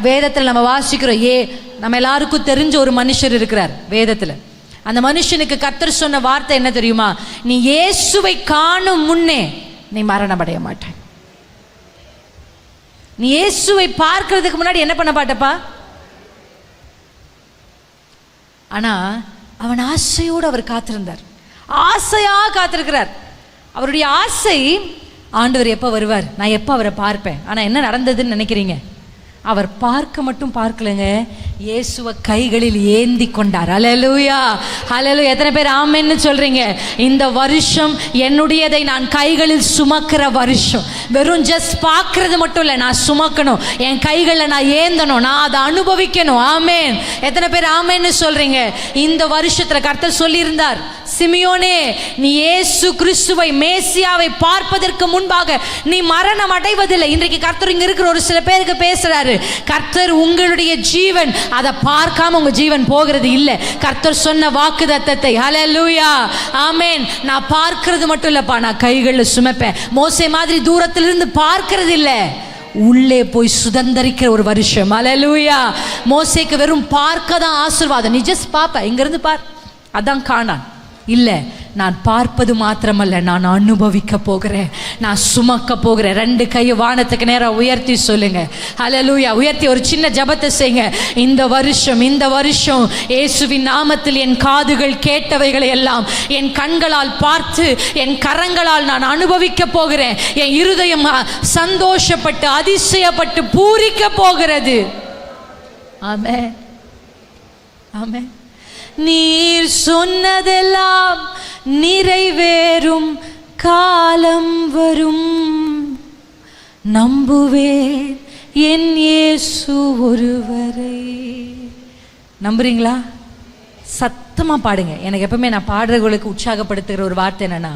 வேதத்தில் நம்ம வாசிக்கிறோம். நம்ம எல்லாருக்கும் தெரிஞ்ச ஒரு மனுஷர் இருக்கிறார் வேதத்தில். அந்த மனுஷனுக்கு கர்த்தர் சொன்ன வார்த்தை என்ன தெரியுமா? நீ இயேசுவை காணும் முன்னே நீ மரணம் அடைய மாட்டாய். நீ இயேசுவை பார்க்கிறதுக்கு முன்னாடி என்ன பண்ண மாட்டப்பா? ஆனா அவன் ஆசையோடு அவர் காத்திருந்தார். ஆசையா காத்திருக்கிறார். அவருடைய ஆசை, ஆண்டவர் எப்போ வருவார், நான் எப்போ அவரை பார்ப்பேன். ஆனா என்ன நடந்ததுன்னு நினைக்கிறீங்க? அவர் பார்க்க மட்டும் பார்க்கலங்க, இயேசுவை கைகளில் ஏந்தி கொண்டார். அல்லேலூயா. அல்லேலூயா. எத்தனை பேர் ஆமென்னு சொல்றீங்க? இந்த வருஷம் என்னுடையதை நான் கைகளில் சுமக்கிற வருஷம். வெறும் ஜஸ்ட் பார்க்கறது மட்டும் இல்லை, நான் சுமக்கணும். என் கைகளில் நான் ஏந்தணும், நான் அதை அனுபவிக்கணும். ஆமேன். எத்தனை பேர் ஆமேன்னு சொல்றீங்க? இந்த வருஷத்துல கர்த்தர் சொல்லியிருந்தார், சிமியோனே, நீ இயேசு கிறிஸ்துவை, மேசியாவை பார்ப்பதற்கு முன்பாக நீ மரணம் அடைவதில்லை. இன்றைக்கு கர்த்தர் இங்க இருக்கிற ஒரு சில பேருக்கு பேசுறாரு. கர்த்தர் உங்களுடைய ஜீவன், அதை பார்க்காம உங்க ஜீவன் போகிறது இல்லை. கர்த்தர் சொன்ன வாக்குத்தத்தத்தை, ஹல்லேலூயா, ஆமென், நான் பார்க்கிறது மட்டும் இல்லப்பா, நான் கைகளில் சுமப்பேன். மோசே மாதிரி தூரத்திலிருந்து பார்க்கிறது இல்லை, உள்ளே போய் சுதந்தரிக்கிற ஒரு வருஷம். ஹல்லேலூயா. மோசேக்கு வெறும் பார்க்க தான் ஆசீர்வாதம். நீ ஜஸ்ட் பாப்ப, இங்கிருந்து பார், அதான் காணான். இல்லை, நான் பார்ப்பது மாத்திரமல்ல, நான் அனுபவிக்க போகிறேன், நான் சுமக்க போகிறேன். 2 கையை வானத்துக்கு நேரம் உயர்த்தி சொல்லுங்க, ஹல்லேலூயா. உயர்த்தி ஒரு சின்ன ஜெபத்தை செய்யுங்க. இந்த வருஷம் இயேசுவின் நாமத்தில் என் காதுகள் கேட்டவைகளை எல்லாம் என் கண்களால் பார்த்து, என் கரங்களால் நான் அனுபவிக்க போகிறேன். என் இருதயம் சந்தோஷப்பட்டு அதிசயப்பட்டு பூரிக்க போகிறது. ஆமென், ஆமென். நீர் சொன்னதெல்லாம் நிறைவேறும் காலம் வரும், நம்புவேன் என் இயேசு ஒருவரை. நம்புறீங்களா? சத்தமா பாடுங்க. எனக்கு எப்பவுமே நான் பாடுறவர்களுக்கு உற்சாகப்படுத்துகிற ஒரு வார்த்தை என்னன்னா,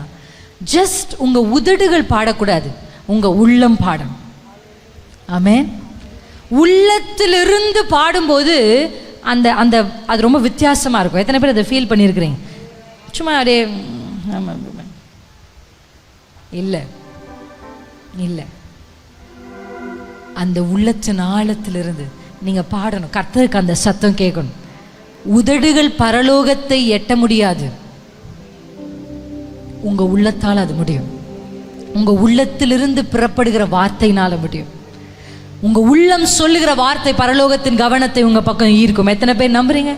ஜஸ்ட் உங்க உதடுகள் பாடக்கூடாது, உங்க உள்ளம் பாடணும். ஆமென். உள்ளத்திலிருந்து பாடும்போது அந்த அந்த அது ரொம்ப வித்தியாசமாக இருக்கும். எத்தனை பேர் அதை ஃபீல் பண்ணியிருக்கிறீங்க? சும்மா அப்படியே இல்லை இல்லை, அந்த உள்ளத்தின் ஆழத்திலிருந்து நீங்கள் பாடணும். கர்த்தருக்கு அந்த சத்தம் கேட்கணும். உதடுகள் பரலோகத்தை எட்ட முடியாது, உங்கள் உள்ளத்தால் அது முடியும். உங்கள் உள்ளத்திலிருந்து புறப்படுகிற வார்த்தையினால முடியும். உங்க உள்ளம் சொல்லுகிற வார்த்தை பரலோகத்தின் கவனத்தை உங்க பக்கம் ஈர்க்கும். எத்தனை பேர் நம்புறீங்க?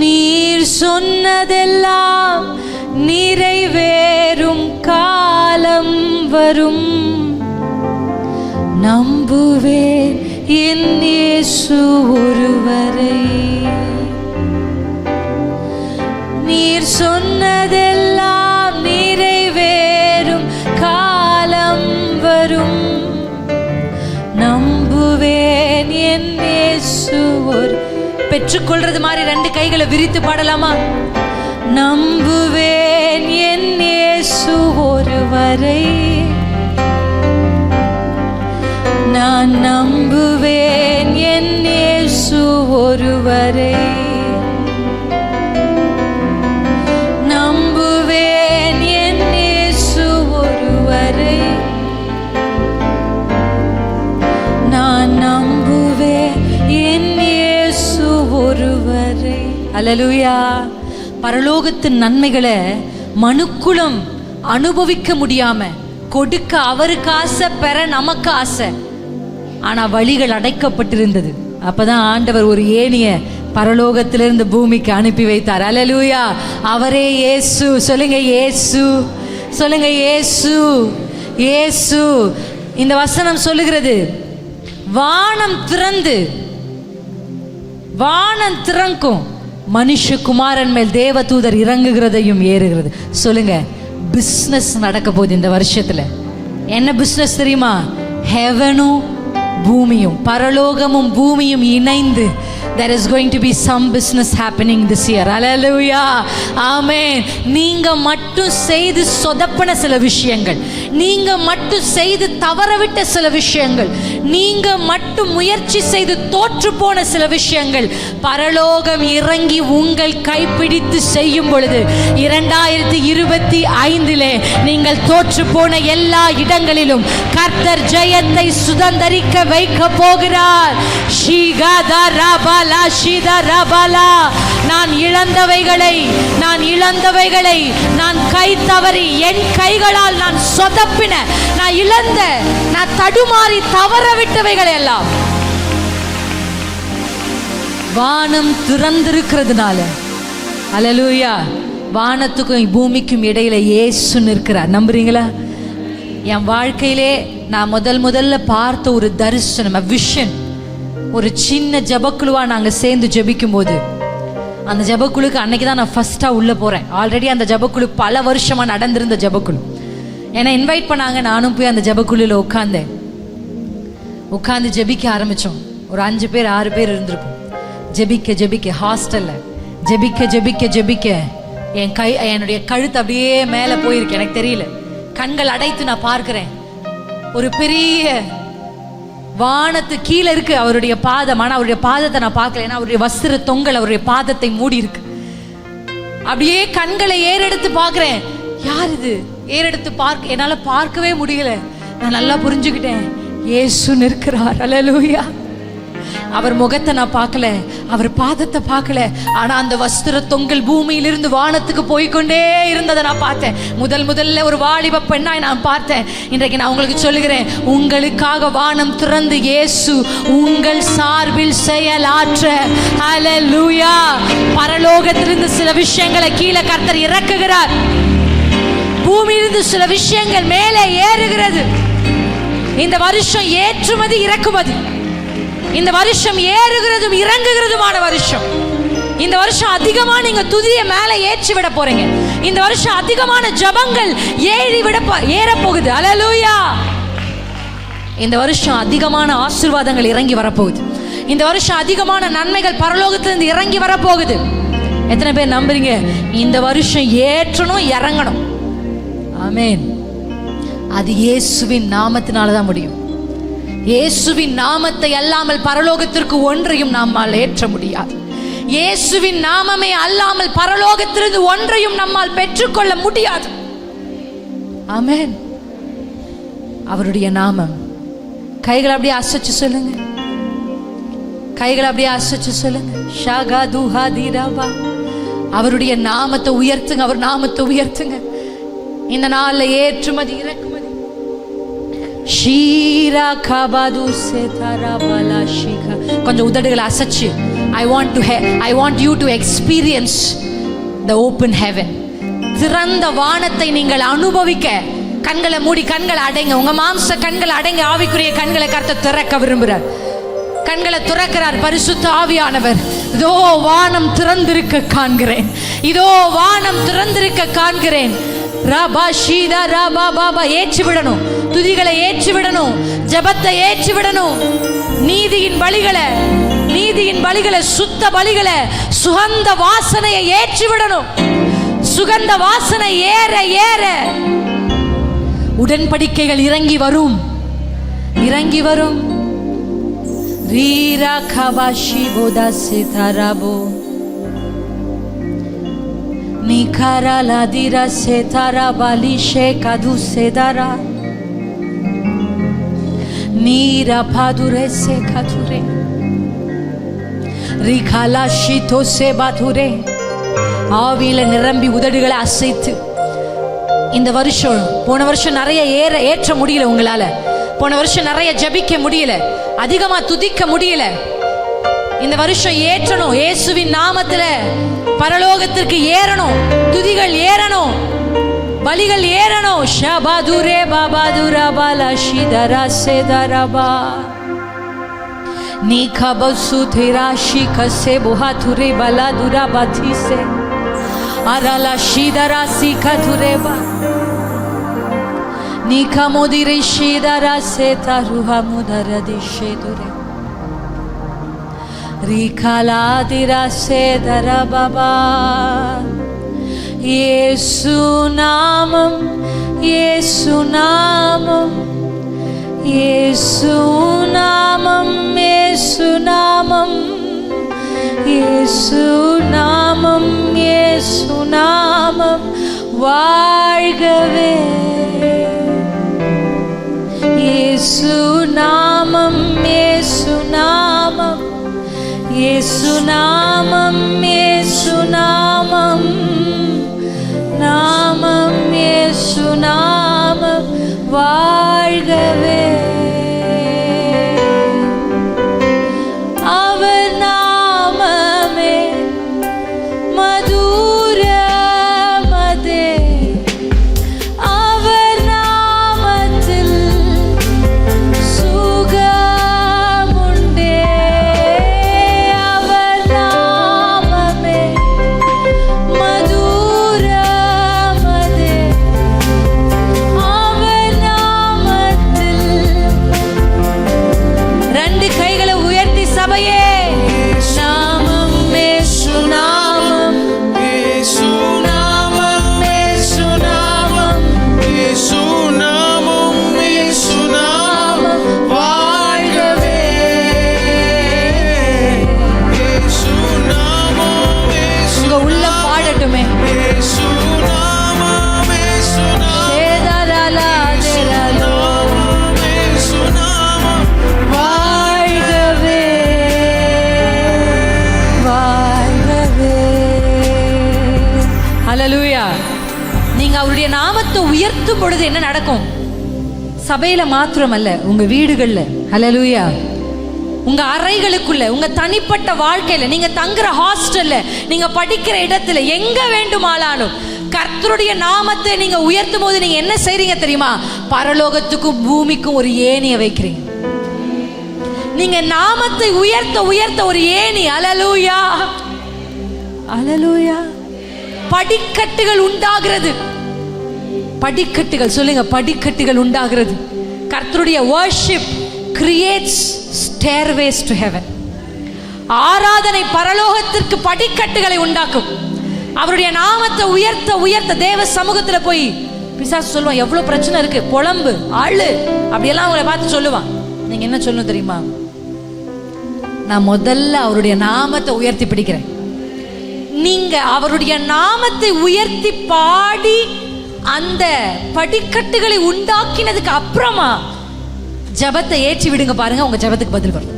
நீர் சொன்னதெல்லாம் நிறைவேறும் காலம் வரும், நம்புவேன் என் இயேசு ஒருவரே. நீர் சொன்னதெல்லாம் நிறைவேறும் காலம் வரும். நம்புவேன் என் இயேசு ஒரு. பெற்றுக்கொள்றது மாதிரி 2 கைகளை விரித்து பாடலாமா? நம்புவேன் என் இயேசு ஒருவரை. நான் நம்புவேன் என் இயேசு ஒருவரை. நம்புவேன் என் இயேசு ஒருவரை. நான் நம்புவேன் என் இயேசு ஒருவரை. அல்லேலூயா. பரலோகத்தின் நன்மைகளை மனுக்குலம் அனுபவிக்க முடியாம கொடுக்க அவருக்கு ஆசை, பெற நமக்கு ஆசை. ஆனா வழிகள் அடைக்கப்பட்டிருந்தது. அப்பதான் ஆண்டவர் ஒரு ஏணிய பரலோகத்திலிருந்து பூமிக்கு அனுப்பி வைத்தார். அல்லேலூயா. அவரே இயேசு. சொல்லுங்க இயேசு, சொல்லுங்க இயேசு, இயேசு. இந்த வசனம் சொல்லுகிறது, வானம் திறந்து, வானம் திறக்கும், மனுஷகுமாரன் மேல் தேவதூதர் இறங்குகிறதையும் ஏறுகிறது. சொல்லுங்க, பிஸ்னஸ் நடக்க போகுது இந்த வருஷத்துல. என்ன பிஸ்னஸ் தெரியுமா? ஹெவனும் பூமியும், பரலோகமும் பூமியும் இணைந்து there is going to be some business happening this year. Hallelujah. Amen. நீங்க மட்டும் செய்து சொதப்பன சில விஷயங்கள், நீங்க மட்டும் செய்து தவறவிட்ட சில விஷயங்கள், நீங்க மட்டும் முயற்சி செய்து தோற்று போன சில விஷயங்கள் பரலோகம் இறங்கி உங்கள் கைப்பிடித்து செய்யும் பொழுது 2025 நீங்கள் தோற்று போன எல்லா இடங்களிலும் கர்த்தர் ஜெயத்தை சுதந்தரிக்க வைக்க போகிறார். நான் இழந்தவைகளை நான் கை தவறி, என் கைகளால் நான் சொதப்பின, நான் இழந்த, நான் தடுமாறி தவற விட்டவைகளை எல்லாம் வானம் திறந்திருக்கிறதுனால, அல்லேலூயா, வானத்துக்கும் பூமிக்கும் இடையில இயேசு நிற்கிறார். நம்புறீங்களா? என் வாழ்க்கையிலே நான் முதல்ல பார்த்த ஒரு தரிசனம், விஷன். ஒரு சின்ன ஜபக்குழுவா நாங்கள் சேர்ந்து ஜபிக்கும் போது, அந்த ஜபக்குழுக்கு அன்னைக்கு தான் நான் ஃபர்ஸ்ட்டாக உள்ளே போகிறேன். ஆல்ரெடி அந்த ஜபக்குழு பல வருஷமாக நடந்திருந்த ஜபக்குழு. என்னை இன்வைட் பண்ணாங்க. நானும் போய் அந்த ஜபக்குழுவில் உட்காந்து ஜபிக்க ஆரம்பித்தோம். ஒரு 5 பேர் 6 பேர் இருந்திருப்போம். ஜபிக்க ஹாஸ்டலில் ஜபிக்க என்னுடைய கழுத்து அப்படியே மேலே போயிருக்கு. எனக்கு தெரியல, கண்கள் அடைத்து நான் பார்க்கிறேன். ஒரு பெரிய வானத்து கீழே இருக்கு அவருடைய பாதம். ஆனால் அவருடைய பாதத்தை நான் பார்க்கல, ஏன்னா அவருடைய வஸ்திர தொங்கல் அவருடைய பாதத்தை மூடி இருக்கு. அப்படியே கண்களை ஏறெடுத்து பார்க்கிறேன். யார் இது? ஏறெடுத்து பார்க்க என்னால பார்க்கவே முடியல. நான் நல்லா புரிஞ்சுக்கிட்டேன், இயேசு நிற்கிறார். அல்லேலூயா. அவர் முகத்தை நான் பார்க்கல, அவர் பாதத்தை பார்க்கல, ஆனா அந்த வஸ்திர தொங்கல் பூமியிலிருந்து வானத்துக்கு போய்கொண்டே இருந்ததை நான் பார்த்தேன். முதல்ல ஒரு வாலிப பெண்ணாய் நான் பார்த்தேன். இன்றைக்கு நான் உங்களுக்கு சொல்லுகிறேன், உங்களுக்காக வானம் திறந்து இயேசு உங்கள் சார்பில் செயலாற்ற, ஹல்லேலூயா, பரலோகத்திலிருந்து சில விஷயங்களை கீழே கர்த்தர் இறக்குகிறார். பூமியிலிருந்து சில விஷயங்கள் மேலே ஏறுகிறது. இந்த வருஷம் ஏற்றுமதி இறக்குமதி, இந்த வருஷம் ஏறுகிறதும் இறங்குகிறதுமான வருஷம். இந்த வருஷம் அதிகமா நீங்க துதிய மேலே ஏற்றி விட போறீங்க. இந்த வருஷம் அதிகமான ஜபங்கள் ஏற போகுது. அல்லேலூயா. இந்த வருஷம் அதிகமான ஆசீர்வாதங்கள் இறங்கி வரப்போகுது. இந்த வருஷம் அதிகமான நன்மைகள் பரலோகத்திலிருந்து இறங்கி வரப்போகுது. எத்தனை பேர் நம்புறீங்க? இந்த வருஷம் ஏற்றணும், இறங்கணும். ஆமென். அது இயேசுவின் நாமத்தினால தான் முடியும். இயேசுவின் நாமத்தை அல்லாமல் பரலோகத்திற்கு ஒன்றையும் நம்மால் ஏற்ற முடியாது. இயேசுவின் நாமமே அல்லாமல் பரலோகத்திலிருந்து ஒன்றையும் நம்மால் பெற்றுக்கொள்ள முடியாது. ஆமென். அவருடைய நாமம். கைகளை அப்படியே அசைச்சு சொல்லுங்க, கைகளை அப்படியே அசைச்சு சொல்லுங்க. ஷாகா துஹா தீராபா. அவருடைய நாமத்தை உயர்த்துங்க, அவர் நாமத்தை உயர்த்துங்க. இந்த நாள்ல ஏற்றுமதி இறக்குமதி. ஷீரா கபாது சேதராபலா ஷிகா. கொஞ்சம் உதடுகளை அசைச்சு, I want you to experience the open heaven. திறந்த வானத்தை நீங்கள் அனுபவிக்க. கண்களை மூடி, கண்களை அடைங்க. உங்க மாம்ச கண்களை அடைங்க. ஆவிக்குரிய கண்களை கர்த்தர் திறக்க விரும்புகிறார். கண்களை துறக்கிறார் பரிசுத்த ஆவியானவர். இதோ வானம் திறந்திருக்க காண்கிறேன், இதோ வானம் திறந்திருக்க காண்கிறேன். ராபா ஷீதா ராபா பாபா ஏற்றி விடணும், துதிகளை ஏற்றி விடணும், ஜபத்தை ஏற்றி விடணும், நீதியின் பலிகளை சுத்த பலிகளை சுகந்த வாசனையை ஏற்றி விடணும். சுகந்த வாசனை ஏற ஏற உடன்படிக்கைகள் இறங்கி வரும். ரீரா கபாஷி போதா சிதாராபோ நிகாரா லாதிரா சேதாரா பாலி ஷேகாது சேதாரா நீரா பாதுரே சேகாதுரே ரிகாலா ஷிதோ சேபாதுரே. ஆவியில நிரம்பி உதடுகளை அசைத்து இந்த வருஷம், போன வருஷம் நிறைய ஏற்ற முடியல உங்களால, போன வருஷம் நிறைய ஜபிக்க முடியல, அதிகமா துதிக்க முடியல. இந்த வருஷம் ஏற்றணும், இயேசுவின் நாமத்துல பரலோகத்திற்கு ஏறணும், துதிகள் ஏறணும், பலிகள் ஏறணும். ஷபாதுரே பாபாதுரா பாலா ஷிதரா சேதரபா நிகபசு திராஷி கसे बुहाथुरे बाला दुरा बाथी से आराला शीदरा सीखा थुरेबा निका मोदिरे शीदरा से तारुहा मुदर दिशे दुरे रिखाला दिरा से दरा बाबा. येसु नामम येसु नामम येसु नामम येसु नामम येसु नामम येसु नामम வாழ்கவே. येसु नामम येसु नामम येसु नामम येसु नामम नामम येसु नामम வாழ்கவே. அவர் நாமமே மதுரமதே, அவர் நாமத்தில் சுகமுண்டே. அவர் நாமமே மதுரமதே, அவர் நாமத்தில். ரெண்டு கைகளை உயர்த்தி சபையே, நாமம் இயேசு நாமம் இயேசு நாமம் இயேசு நாமம் இயேசு நாமம் இயேசு நாமம் வாழ்கவே. இயேசு நாமம் இயேசு உங்க உள்ள பாடட்டுமே. இயேசு நாமம் இயேசு நாமம் சேதரலா தேரலோ இயேசு நாமம் வாழ்கவே வாழ்கவே. ஹல்லேலூயா. நீங்க அவருடைய நாமத்தை உயர்த்தும் பொழுது என்ன நடக்கும்? சபையில மாத்திரமல்ல, உங்க வீடுகள்ல, ஹல்லேலூயா, உங்க அறைகளுக்குள்ள, உங்க தனிப்பட்ட வாழ்க்கையில, நீங்க தங்குற ஹாஸ்டல்ல, நீங்க படிக்கிற இடத்துல, எங்க வேண்டுமானாலும் கர்த்தருடைய நாமத்தை நீங்க உயர்த்தும் போது நீங்க என்ன செய்றீங்க தெரியுமா? பரலோகத்துக்கும் பூமிக்கும் ஒரு ஏணியை வைக்கிறீங்க. நீங்க நாமத்தை உயர்த்த உயர்த்த ஒரு ஏணி. அல்லேலூயா அல்லேலூயா. படிக்கட்டுகள் உண்டாகிறது. படிக்கட்டுகள் சொல்லுங்க, படிக்கட்டுகள் உண்டாகிறது. கர்த்தருடைய worship creates stairways to heaven. ஆராதனை பரலோகத்திற்கு படிக்கட்டுகளை உண்டாக்கும். அவருடைய நாமத்தை உயர்த்த உயர்த்த தேவ சமூகத்துல போய் பிசாசு சொல்லுவான், எவ்வளவு பிரச்சனை இருக்கு, புலம்பு, ஆளு, அப்படியெல்லாம் அவங்களை பார்த்து சொல்லுவான். நீங்க என்ன சொல்லணும் தெரியுமா? நான் முதல்ல அவருடைய நாமத்தை உயர்த்தி பிடிக்கிறேன். நீங்க அவருடைய நாமத்தை உயர்த்தி பாடி அந்த படிக்கட்டுகளை உண்டாக்கினதுக்கு அப்புறமா ஜபத்தை ஏற்றி விடுங்க, பாருங்க உங்க ஜபத்துக்கு பதில் வரும்.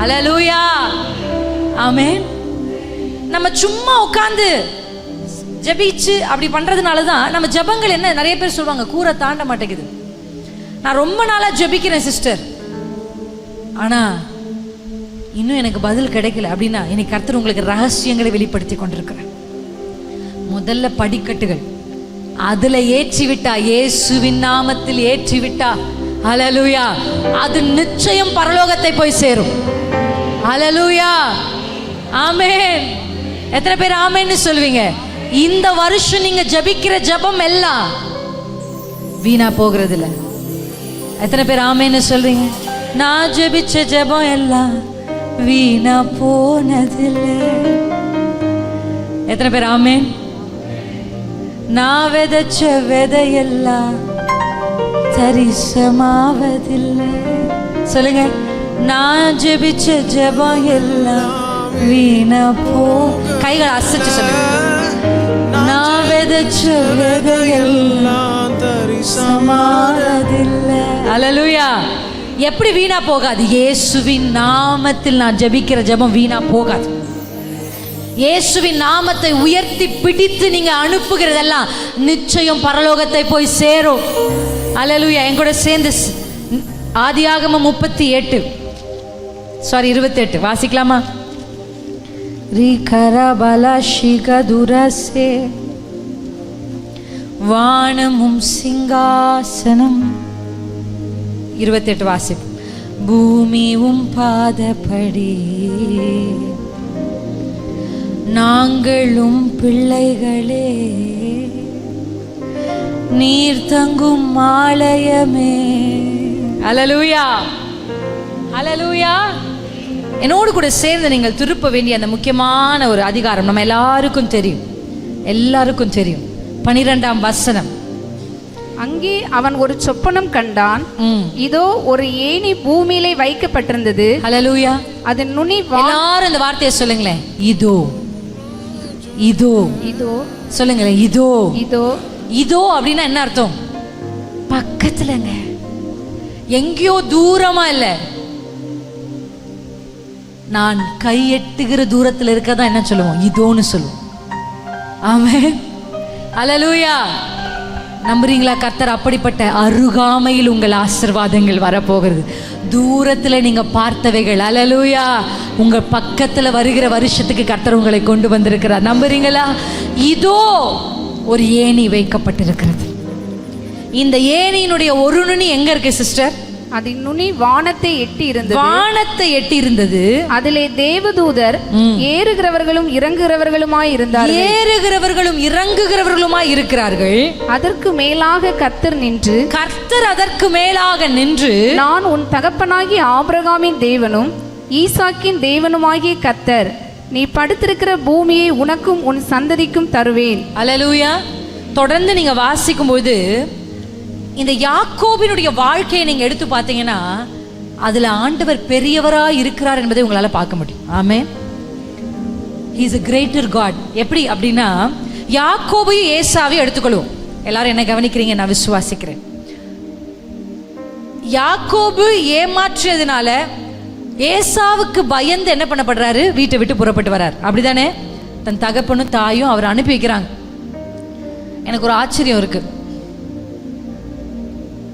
அல்லேலூயா ஆமென். நம்ம சும்மா உட்கார்ந்து ஜபிச்சு அப்படி பண்றதுனால தான் நம்ம ஜபங்கள் என்ன, நிறைய பேர் சொல்லுவாங்க கூரை தாண்ட மாட்டேங்குது. நான் ரொம்ப நாளா ஜபிக்கிறேன் சிஸ்டர், ஆனா இன்னும் எனக்கு பதில் கிடைக்கல அப்படின்னா இன்னைக்கு கர்த்தர் உங்களுக்கு ரகசியங்களை வெளிப்படுத்தி கொண்டிருக்கிறார். முதல்ல படிக்கட்டுகள் அதுல ஏற்றி விட்டா, இயேசுவின் நாமத்தில் ஏற்றி விட்டா ஹல்லேலூயா. அது நிச்சயம் பரலோகத்தை போய் சேரும். ஹல்லேலூயா. ஆமென். எத்தனை பேர் ஆமென்னு சொல்வீங்க? இந்த வருஷம் நீங்க ஜெபிக்கிற ஜெபம் எல்லாம் வீணா போகிறது இல்லை. எத்தனை பேர் ஆமென்னு சொல்றீங்க? நான் ஜெபிச்ச ஜெபம் எல்லாம் வீணா போனதில்லை. எத்தனை பேர் ஆமென்? நான் விதைச்ச விதையெல்லாம் தரிசமாவதில்லை. சொல்லுங்க, நான் ஜெபிச்ச ஜெபம் எல்லாம் வீணா போ. கைகளை அசைச்சு சொல்லுங்க, நான் விதைச்ச விதையெல்லாம் தரிசமாவதில்லை. ஹல்லேலூயா. எப்படி வீணா போகாது? இயேசுவின் நாமத்தில் நான் ஜெபிக்கிற ஜெபம் வீணா போகாது. இயேசுவின் நாமத்தை உயர்த்தி பிடித்து நீங்க அனுப்புகிறதெல்லாம் நிச்சயம் பரலோகத்தை போய் சேரும். ஹல்லேலூயா. என் கூட சேர்ந்து ஆதியாகமம் 28 வாசிக்கலாமா? வானமும் சிங்காசனம். 28 வாசிப்பு. பூமியும் பாதப்படி நாங்களும் பிள்ளைகளே, நீர் தங்கும் ஆலயமே. ஹல்லேலூயா. ஹல்லேலூயா. என்னோடு கூட சேர்ந்து நீங்கள் திருப்ப வேண்டிய அந்த முக்கியமான ஒரு அதிகாரம் நம்ம எல்லாருக்கும் தெரியும். 12ஆம் வசனம். அங்கே அவன் ஒரு சொப்பனம் கண்டான். இதோ ஒரு ஏணி பூமியிலே வைக்கப்பட்டிருந்தது. ஹல்லேலூயா. அதன் நுனி எல்லாரும் இந்த வார்த்தையை சொல்லுங்களேன். இதோ இதோ இதோ சொல்லுங்களேன். இதோ இதோ இதோ அப்படின்னா என்ன அர்த்தம்? பக்கத்துலங்க, எங்கேயோ தூரமா இல்ல, நான் கையெட்டுகிற தூரத்தில் இருக்கதான் என்ன சொல்லுவோம்? இதோன்னு சொல்லுவோம். ஆமென். ஹல்லேலூயா. நம்புறீங்களா? கர்த்தர் அப்படிப்பட்ட அருகாமையில் உங்கள் ஆசீர்வாதங்கள் வரப்போகிறது. தூரத்தில் நீங்க பார்த்தவைகள் ஹல்லேலூயா உங்க பக்கத்தில் வருகிற வருஷத்துக்கு கர்த்தர் உங்களை கொண்டு வந்திருக்கிறார். நம்புறீங்களா? இதோ ஒரு ஏணி வைக்கப்பட்டிருக்கிறது. இந்த ஏணியினுடைய ஒரு நுனி எங்க இருக்கு சிஸ்டர்? அதன் நுனி வானத்தை எட்டி இருந்தது. வானத்தை எட்டி இருந்தது. அதிலே தேவதூதர் ஏறுகிறவர்களும் இறங்குகிறவர்களுமாய் இருந்தார்கள். ஏறுகிறவர்களும் இறங்குகிறவர்களுமாய் இருக்கிறார்கள். அதற்கு மேலாக கர்த்தர் நின்று, அதற்கு மேலாக நின்று, நான் உன் தகப்பனாகிய ஆபிரகாமின் தேவனும் ஈசாக்கின் தேவனுமாகிய கர்த்தர், நீ படுத்திருக்கிற பூமியை உனக்கும் உன் சந்ததிக்கும் தருவேன். ஹல்லேலூயா. தொடர்ந்து நீங்க வாசிக்கும்போது இந்த யாக்கோபினுடைய வாழ்க்கையை நீங்க எடுத்து பார்த்தீங்கன்னா அதுல ஆண்டவர் பெரியவராய் இருக்கிறார் என்பதை உங்களால பார்க்க முடியும். ஆமென். He is a greater God. எப்படி அப்படின்னா யாக்கோபையும் ஏசாவையும் எடுத்துக்கொள்வோம். எல்லாரும் என்ன கவனிக்கிறீங்க? நான் விசுவாசிக்கிறேன். யாக்கோபு ஏமாற்றியதுனால ஏசாவுக்கு பயந்து என்ன பண்ணப்படுறாரு? வீட்டை விட்டு புறப்பட்டு வர்றார். அப்படிதானே? தன் தகப்பனும் தாயும் அவர் அனுப்பி வைக்கிறாங்க. எனக்கு ஒரு ஆச்சரியம் இருக்கு.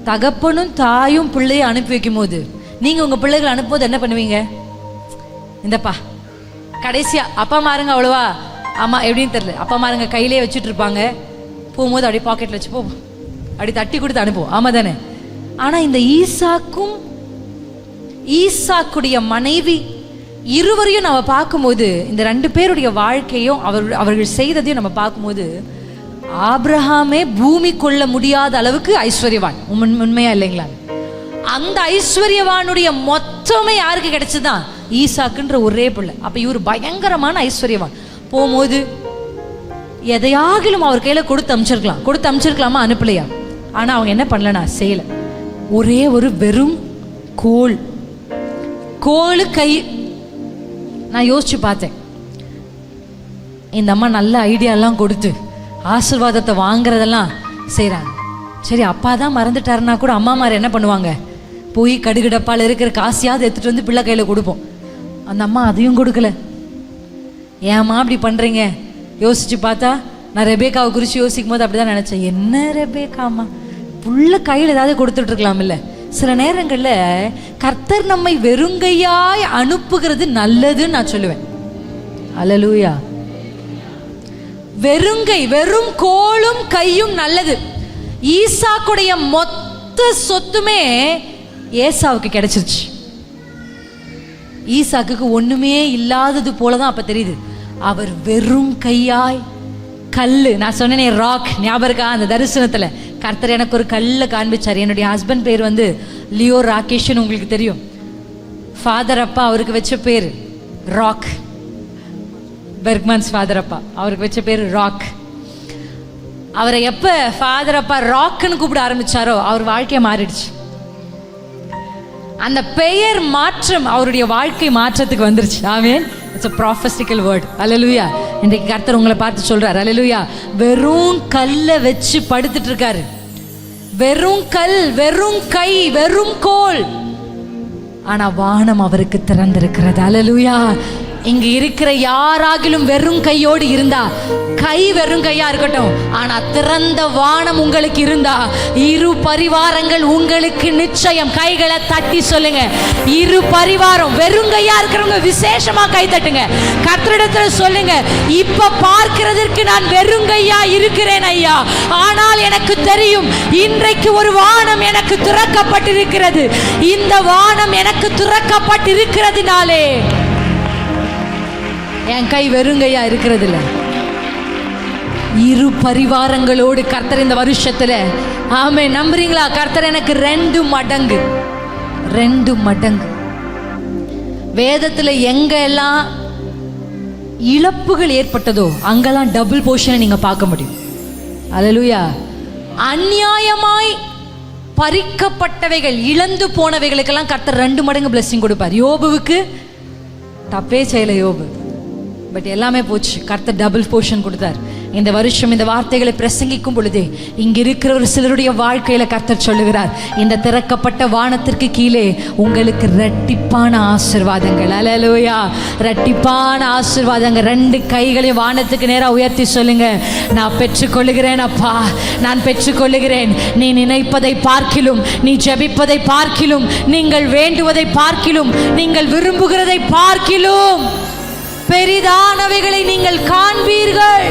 தகப்பனும் தாயும் பிள்ளையை அனுப்பி வைக்கும் போது நீங்க உங்க பிள்ளைகளை அனுப்பும்போது என்ன பண்ணுவீங்க? இந்தப்பா கடைசியா அப்பா மாருங்க அவ்வளவா ஆமா எப்படின்னு தெரியல, அப்பா மாருங்க கையிலே வச்சுட்டு இருப்பாங்க. போகும்போது அப்படியே பாக்கெட்ல வச்சு போவோம், அப்படி தட்டி கொடுத்து அனுப்புவோம். ஆமா தானே? ஆனா இந்த ஈசாக்குடைய மனைவி இருவரையும் நம்ம பார்க்கும்போது, இந்த 2 பேருடைய வாழ்க்கையும் அவர்கள் செய்ததையும் நம்ம பார்க்கும்போது, ஆபிரகாமே பூமி கொள்ள முடியாத அளவுக்கு ஐஸ்வர்யவான். உண்மையா இல்லைங்களா? அந்த ஐஸ்வர்யவானுடைய மொத்தமே யாருக்கு கிடைச்சதுதான்? ஈசாக்குன்ற ஒரே பிள்ளை. அப்ப இவர் பயங்கரமான ஐஸ்வர்யவான். போகும்போது எதையாகிலும் அவர் கையில கொடுத்து அமைச்சிருக்கலாமா? அனுப்பலையா? ஆனா அவங்க என்ன பண்ணலனா செய்யல. ஒரே ஒரு வெறும் கோழு கை. நான் யோசிச்சு பார்த்தேன், இந்த அம்மா நல்ல ஐடியாலாம் கொடுத்து ஆசீர்வாதத்தை வாங்குறதெல்லாம் செய்கிறாங்க. சரி, அப்பா தான் மறந்துட்டாருன்னா கூட அம்மாமார் என்ன பண்ணுவாங்க? போய் கடுகடப்பால் இருக்கிற காசியாவது எடுத்துகிட்டு வந்து பிள்ளை கையில் கொடுப்போம். அந்த அம்மா அதையும் கொடுக்கல. ஏம்மா அப்படி பண்ணுறீங்க? யோசிச்சு பார்த்தா நான் ரெபேக்காவை குறித்து யோசிக்கும் போது அப்படி தான் நினச்சேன். என்ன ரெபேக்காமா, புள்ள கையில் ஏதாவது கொடுத்துட்ருக்கலாம் இல்லை? சில நேரங்களில் கர்த்தர் நம்மை வெறுங்கையாய் அனுப்புகிறது நல்லதுன்னு நான் சொல்லுவேன். அல்லேலூயா. வெறும் கோலும் கையும் நல்லது. ஈசாக்குடைய மொத்த மொத்த சொத்துமே ஏசாவுக்கு கிடைச்சிருச்சு. ஈசாக்குக்கு ஒண்ணுமே இல்லாதது போலதான் அப்ப தெரியுது. அவர் வெறும் கையாய் கல்லு, நான் சொன்னேனே ராக், ஞாபகம் இருக்கா? அந்த தரிசனத்துல கர்த்தர் எனக்கு ஒரு கல்லை காண்பிச்சார். என்னுடைய ஹஸ்பண்ட் பேர் வந்து லியோ ராகேஷ்னு உங்களுக்கு தெரியும். ஃபாதர் அப்பா அவருக்கு வச்ச பேர் ராக். பெர்க்மன்ஸ் ஃபாதர் அப்பா அவருக்கு வச்ச பேர் ராக். அவரை எப்ப ஃபாதர் அப்பா ராக்னு கூப்பிட ஆரம்பிச்சாரோ அவர் வாழ்க்கையை மாறிடுச்சு. அந்த பெயர் மாற்றம் அவருடைய வாழ்க்கை மாற்றத்துக்கு வந்துருச்சு. ஆமென். இட்ஸ் a prophetical word. அல்லேலூயா. இன்றைக்கு கர்த்தர் உங்களை பார்த்து சொல்றார். அல்லேலூயா. வெறும் கல்லை வச்சு படுத்துட்டு இருக்காரு. வெறும் கல், வெறும் கை, வெறும் கோல். ஆனா வானம் அவருக்கு திறந்திருக்கிறது. அல்லேலூயா. இங்க இருக்கிற யாராகிலும் வெறும் கையோடு இருந்தா, கை வெறும் கையா இருக்கட்டும், ஆனா திறந்த வானம் உங்களுக்கு இருந்தா, இரு பரிவாரங்கள் உங்களுக்கு நிச்சயம். கைகளை தட்டி சொல்லுங்க, இரு பரிவாரம். வெறும் கையா இருக்கிறவங்க விசேஷமா கை தட்டுங்க. கர்த்தரிடத்துல சொல்லுங்க, இப்ப பார்க்கிறதற்கு நான் வெறும் கையா இருக்கிறேன் ஐயா, ஆனால் எனக்கு தெரியும் இன்றைக்கு ஒரு வானம் எனக்கு திறக்கப்பட்டிருக்கிறது. இந்த வானம் எனக்கு திறக்கப்பட்டிருக்கிறதுனாலே என் கை வெறுங்கையா இருக்கிறது இல்ல. இரு பரிவாரங்களோடு கர்த்தர் இந்த வருஷத்துல, ஆமே, நம்புறீங்களா? கர்த்தர் எனக்கு 2 மடங்கு 2 மடங்கு. வேதத்துல எங்க எல்லாம் இழப்புகள் ஏற்பட்டதோ அங்கெல்லாம் டபுள் போர்ஷனை நீங்க பார்க்க முடியும். அல்லேலூயா. அநியாயமாய் பறிக்கப்பட்டவைகள், இழந்து போனவைகளுக்கெல்லாம் கர்த்தர் 2 மடங்கு பிளெஸிங் கொடுப்பார். யோபுவுக்கு தப்பே செய்யல யோபு, பட் எல்லாமே போச்சு. கர்த்தர் டபுள் போர்ஷன் கொடுத்தார். இந்த வருஷம் இந்த வார்த்தைகளை பிரசங்கிக்கும் பொழுதே இங்க இருக்கிற ஒரு சிலருடைய வாழ்க்கையில கர்த்தர் சொல்லுகிறார், இந்த திறக்கப்பட்ட வானத்திற்கு கீழே உங்களுக்கு இரட்டிப்பான ஆசீர்வாதங்கள். அல்லேலூயா. இரட்டிப்பான ஆசீர்வாதங்கள். 2 கைகளையும் வானத்துக்கு நேரா உயர்த்தி சொல்லுங்க, நான் பெற்றுக்கொள்ளுகிறேன் அப்பா, நான் பெற்றுக்கொள்ளுகிறேன். நீ நினைப்பதை பார்க்கிலும், நீ ஜெபிப்பதை பார்க்கிலும், நீங்கள் வேண்டுவதை பார்க்கிலும், நீங்கள் விரும்புகிறதை பார்க்கிலும் பெரிதானவைகளை நீங்கள் காண்பீர்கள்.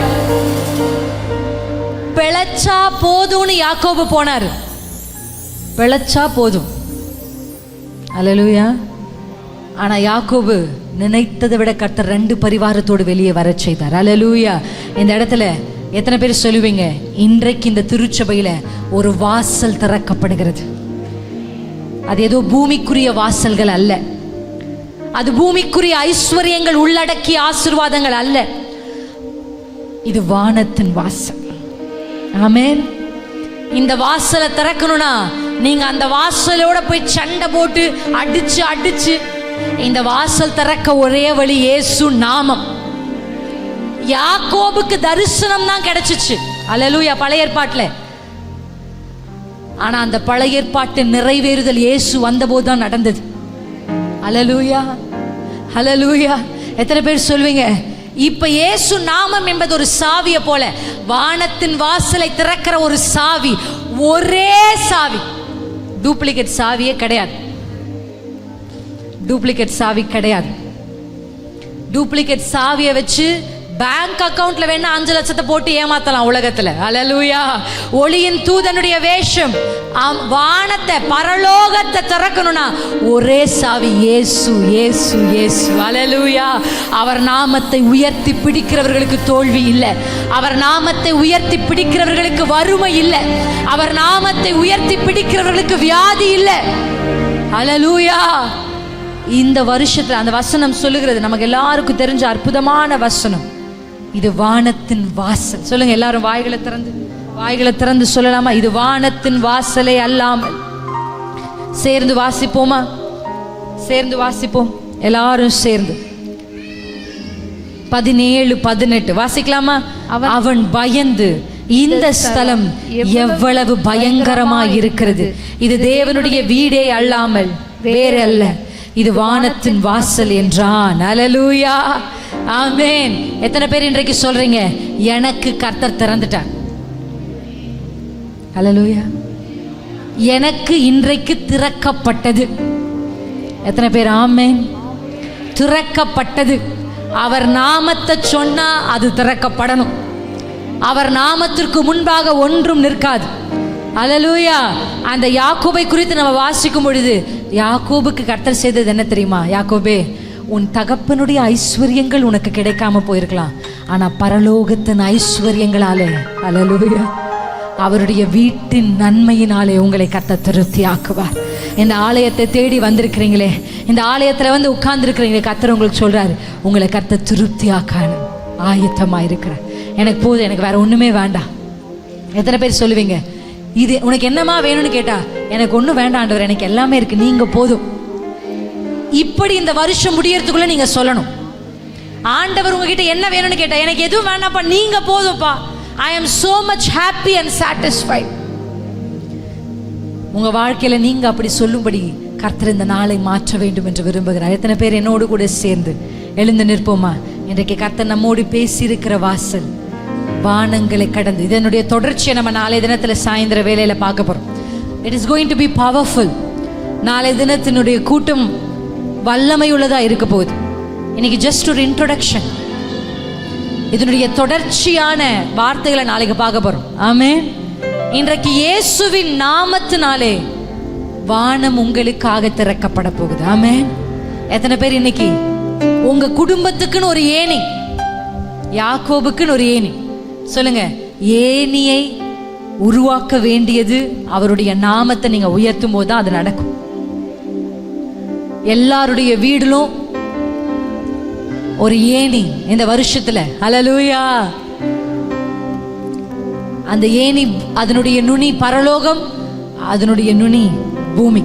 பிழைச்சா போதும்னு யாக்கோபு போனார். பிழைச்சா போதும். அல்லேலூயா. ஆனா யாக்கோபு நினைத்ததை விட கர்த்தர் 2 பரிவாரத்தோடு வெளியே வர செய்தார். அல்லேலூயா. இந்த இடத்துல எத்தனை பேர் சொல்லுவீங்க, இன்றைக்கு இந்த திருச்சபையில ஒரு வாசல் திறக்கப்படுகிறது? அது ஏதோ பூமிக்குரிய வாசல்கள் அல்ல, அது பூமிக்குரிய ஐஸ்வர்யங்கள் உள்ளடக்கிய ஆசீர்வாதங்கள் அல்ல, இது வானத்தின் வாசல். ஆமென். இந்த வாசலை திறக்கணும்னா நீங்க அந்த வாசலோட போய் சண்டை போட்டு அடிச்சு இந்த வாசல் திறக்க ஒரே வழி இயேசு நாமம். யாக்கோபுக்கு தரிசனம் தான் கிடைச்சிச்சு. அல்லேலூயா. பழைய ஏற்பாட்டுல. ஆனா அந்த பழைய ஏற்பாட்டு நிறைவேறுதல் இயேசு வந்தபோது தான் நடந்தது. அல்லேலூயா. அல்லேலூயா. எத்தனை பேர் சொல்வீங்க, இப்ப இயேசு நாமம் என்பது ஒரு சாவியை போல, வானத்தின் வாசலை திறக்கிற ஒரு சாவி, ஒரே சாவி. டூப்ளிகேட் சாவியே கிடையாது. டூப்ளிகேட் சாவி கிடையாது. டூப்ளிகேட் சாவியை வச்சு பேங்க் அக்கவுண்ட்ல வேணா 5 லட்சத்தை போட்டு ஏமாத்தலாம் உலகத்துல. அல்லேலூயா. ஒளியின் தூதனுடைய வேஷம். வானத்தை, பரலோகத்தை திறக்கணும்னா ஒரே சாவி, இயேசு இயேசு இயேசு. அல்லேலூயா. அவர் நாமத்தை உயர்த்தி பிடிக்கிறவர்களுக்கு தோல்வி இல்லை. அவர் நாமத்தை உயர்த்தி பிடிக்கிறவர்களுக்கு வறுமை இல்லை. அவர் நாமத்தை உயர்த்தி பிடிக்கிறவர்களுக்கு வியாதி இல்லை. அல்லேலூயா. இந்த வருஷத்துல அந்த வசனம் சொல்லுகிறது, நமக்கு எல்லாருக்கும் தெரிஞ்ச அற்புதமான வசனம். இது வானத்தின் வாசல். சொல்லுங்க எல்லாரும், வாய்களை திறந்து சொல்லலாமா? இது வானத்தின் வாசலை அல்லாமல். சேர்ந்து வாசிப்போமா? சேர்ந்து வாசிப்போம் எல்லாரும் சேர்ந்து. 17, 18 வாசிக்கலாமா? அவன் பயந்து, இந்த ஸ்தலம் எவ்வளவு பயங்கரமா இருக்கிறது, இது தேவனுடைய வீடே அல்லாமல் வேற அல்ல, இது வானத்தின் வாசல் என்றான். அல்லேலூயா. ஆமென். எத்தனை பேர் இன்றைக்கு சொல்றீங்க, எனக்கு கர்த்தர் திறந்துட்டார்? அல்லேலூயா. எனக்கு இன்றைக்கு திறக்கப்பட்டது. எத்தனை பேர் ஆமென்? திறக்கப்பட்டது. அவர் நாமத்தை சொன்னா அது திறக்கப்படணும். அவர் நாமத்திற்கு முன்பாக ஒன்றும் நிற்காது. அல்லேலூயா. அந்த யாக்கோபை குறித்து நம்ம வாசிக்கும் பொழுது யாக்கோபுக்கு கர்த்தர் செய்தது என்ன தெரியுமா? யாக்கோபே, உன் தகப்பனுடைய ஐஸ்வர்யங்கள் உனக்கு கிடைக்காம போயிருக்கலாம், ஆனா பரலோகத்தின் ஐஸ்வர்யங்களாலே, அல்லேலூயா, அவருடைய வீட்டின் நன்மையினாலே உங்களை கர்த்தர் திருப்தி ஆக்குவார். இந்த ஆலயத்தை தேடி வந்திருக்கிறீங்களே, இந்த ஆலயத்துல வந்து உட்கார்ந்து இருக்கிறீங்களே, கர்த்தர் உங்களுக்கு சொல்றாரு, உங்களை கர்த்தர் திருப்தி ஆக்கணும் ஆயத்தமா இருக்கிறேன். எனக்கு போதும், எனக்கு வேற ஒண்ணுமே வேண்டாம். எத்தனை பேர் சொல்லுவீங்க, இது உனக்கு என்னமா வேணும்னு கேட்டா, எனக்கு ஒன்றும் வேண்டாம் ஆண்டவர், எனக்கு எல்லாமே இருக்கு, நீங்க போதும். இப்படி இந்த வருஷம் முடியறதுக்குள்ள நீங்க சொல்லணும். ஆண்டவர் உங்ககிட்ட என்ன வேணும்னு கேட்டா, எனக்கு எதுவும் வேண்டாம்ப்பா, நீங்க போதும்ப்பா, ஐ am so much happy and satisfied. உங்க வாழ்க்கையில நீங்க அப்படி சொல்லும்படி கர்த்தர் இந்த நாளை மாற்ற வேண்டும் என்று விரும்புகிறார். எத்தனை பேர் என்னோடு கூட சேர்ந்து எழுந்து நிற்போமா? இன்றைக்கு கர்த்தர் நம்மோடு பேசியிருக்கிற வாசல் வானங்களை கடந்து, இதனுடைய தொடர்ச்சியை நம்ம நாளை தினத்துல சாயந்தர வேலையில பார்க்க போறோம். It is going to be powerful. நாளை தினத்தினுடைய கூட்டம் வல்லமை உள்ளதா இருக்க போகுது. இன்னைக்கு ஜஸ்ட் ஒரு இன்ட்ரோடக்ஷன், இதனுடைய தொடர்ச்சியான வார்த்தைகளை நாளைக்கு பார்க்க போறோம். ஆமென். இன்றைக்கு இயேசுவின் நாமத்தினாலே வானம் உங்களுக்காக திறக்கப்பட போகுது. ஆமென். எத்தனை பேர் இன்னைக்கு உங்க குடும்பத்துக்குன்னு ஒரு ஏணி, யாக்கோபுக்குன்னு ஒரு ஏணி, சொல்லுங்க, ஏணியை உருவாக்க வேண்டியது அவருடைய நாமத்தை நீங்க உயர்த்தும் போது தான் அது நடக்கும். எல்லாருடைய வீடுலும் ஒரு ஏணி இந்த வருஷத்துல, அல்லேலூயா. அந்த ஏணி, அதனுடைய நுனி பரலோகம், அதனுடைய நுனி பூமி.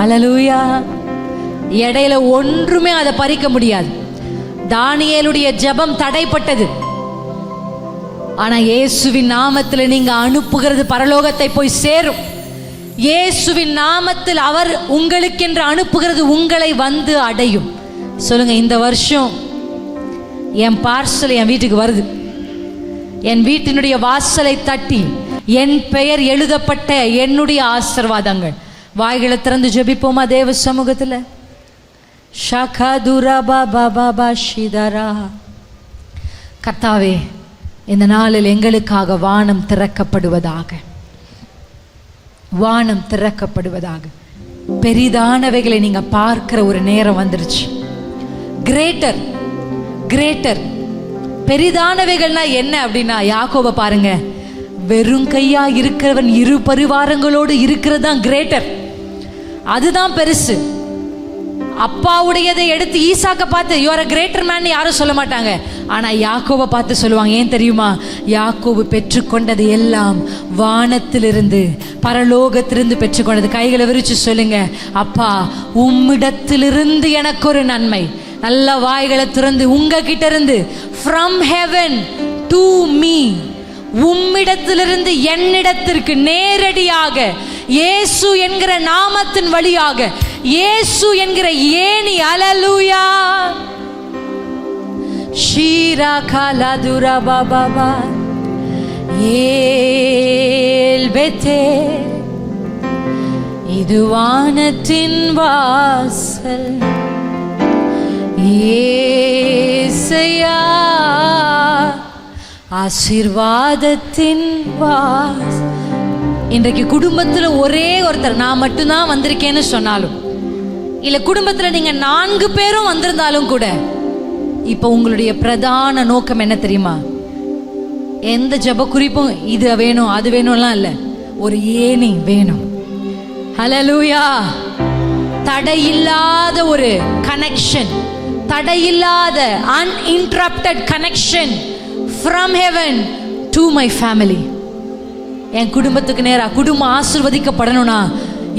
அல்லேலூயா. இடையில ஒன்றுமே அதை பறிக்க முடியாது. தானியேலுடைய ஜெபம் தடைப்பட்டது, ஆனா இயேசுவின் நாமத்தில் நீங்க அனுப்புகிறது பரலோகத்தை போய் சேரும். இயேசுவின் நாமத்தில் அவர் உங்களுக்கென்று அனுப்புகிறது உங்களை வந்து அடையும். சொல்லுங்க, இந்த வருஷம் என் பார்சல் என் வீட்டுக்கு வருது. என் வீட்டினுடைய வாசலை தட்டி என் பெயர் எழுதப்பட்ட என்னுடைய ஆசீர்வாதங்கள். வாய்களை திறந்து ஜெபிப்போமா தேவ சமூகத்தில்? கர்த்தாவே, இந்த நாளில் எங்களுக்காக வானம் திறக்கப்படுவதாக, வானம் திறக்கப்படுவதாக. பெரிதானவைகளை நீங்க பார்க்கிற ஒரு நேரம் வந்துருச்சு. Greater, greater. பெரிதானவைகள்னா என்ன அப்படின்னா, யாக்கோபை பாருங்க, வெறும் கையா இருக்கிறவன் இரு பரிவாரங்களோடு இருக்கிறது தான் கிரேட்டர், அதுதான் பெருசு. அப்பாவுடையதை எடுத்து ஈசாக்க பார்த்து you are a greater man யாரும் சொல்ல மாட்டாங்க, ஆனா யாக்கோபை பார்த்து சொல்லுவாங்க. ஏன் தெரியுமா? யாக்கோபு பெற்றுக்கொண்டது எல்லாம் வானத்திலிருந்து, பரலோகத்திலிருந்து பெற்றுக்கொண்டது. கைகளை விரிச்சு சொல்லுங்க, அப்பா உம்மிடத்திலிருந்து எனக்கு ஒரு நன்மை. நல்ல வாய்களை திறந்து உங்ககிட்ட இருந்து, from heaven to me, உம்மிடத்திலிருந்து என்னிடத்திற்கு நேரடியாக இயேசு என்கிற நாமத்தின் வழியாக, இயேசு என்கிற ஏணி. அல்லேலூயா. ஷீரா காலதுரா பாபா ஏல் பெத்தே, இது வானத்தின் வாசல் ஏசையா, ஆசீர்வாதத்தின் வாசல். இன்றைக்கு குடும்பத்தில் ஒரே ஒருத்தர் நான் மட்டும்தான் வந்திருக்கேன்னு சொன்னாலும், இல்லை குடும்பத்தில் நீங்க 4 பேரும் வந்திருந்தாலும் கூட, இப்போ உங்களுடைய பிரதான நோக்கம் என்ன தெரியுமா? எந்த ஜெப குறிப்பும் இது வேணும் அது வேணும்லாம் இல்லை, ஒரு ஏணி வேணும். ஹல்லேலூயா. தடையில்லாத ஒரு கனெக்ஷன், தடையில்லாத uninterrupted connection from heaven to my family. என் குடும்பத்துக்கு நேரா குடும்பம் ஆசீர்வதிக்கப்படணும்னா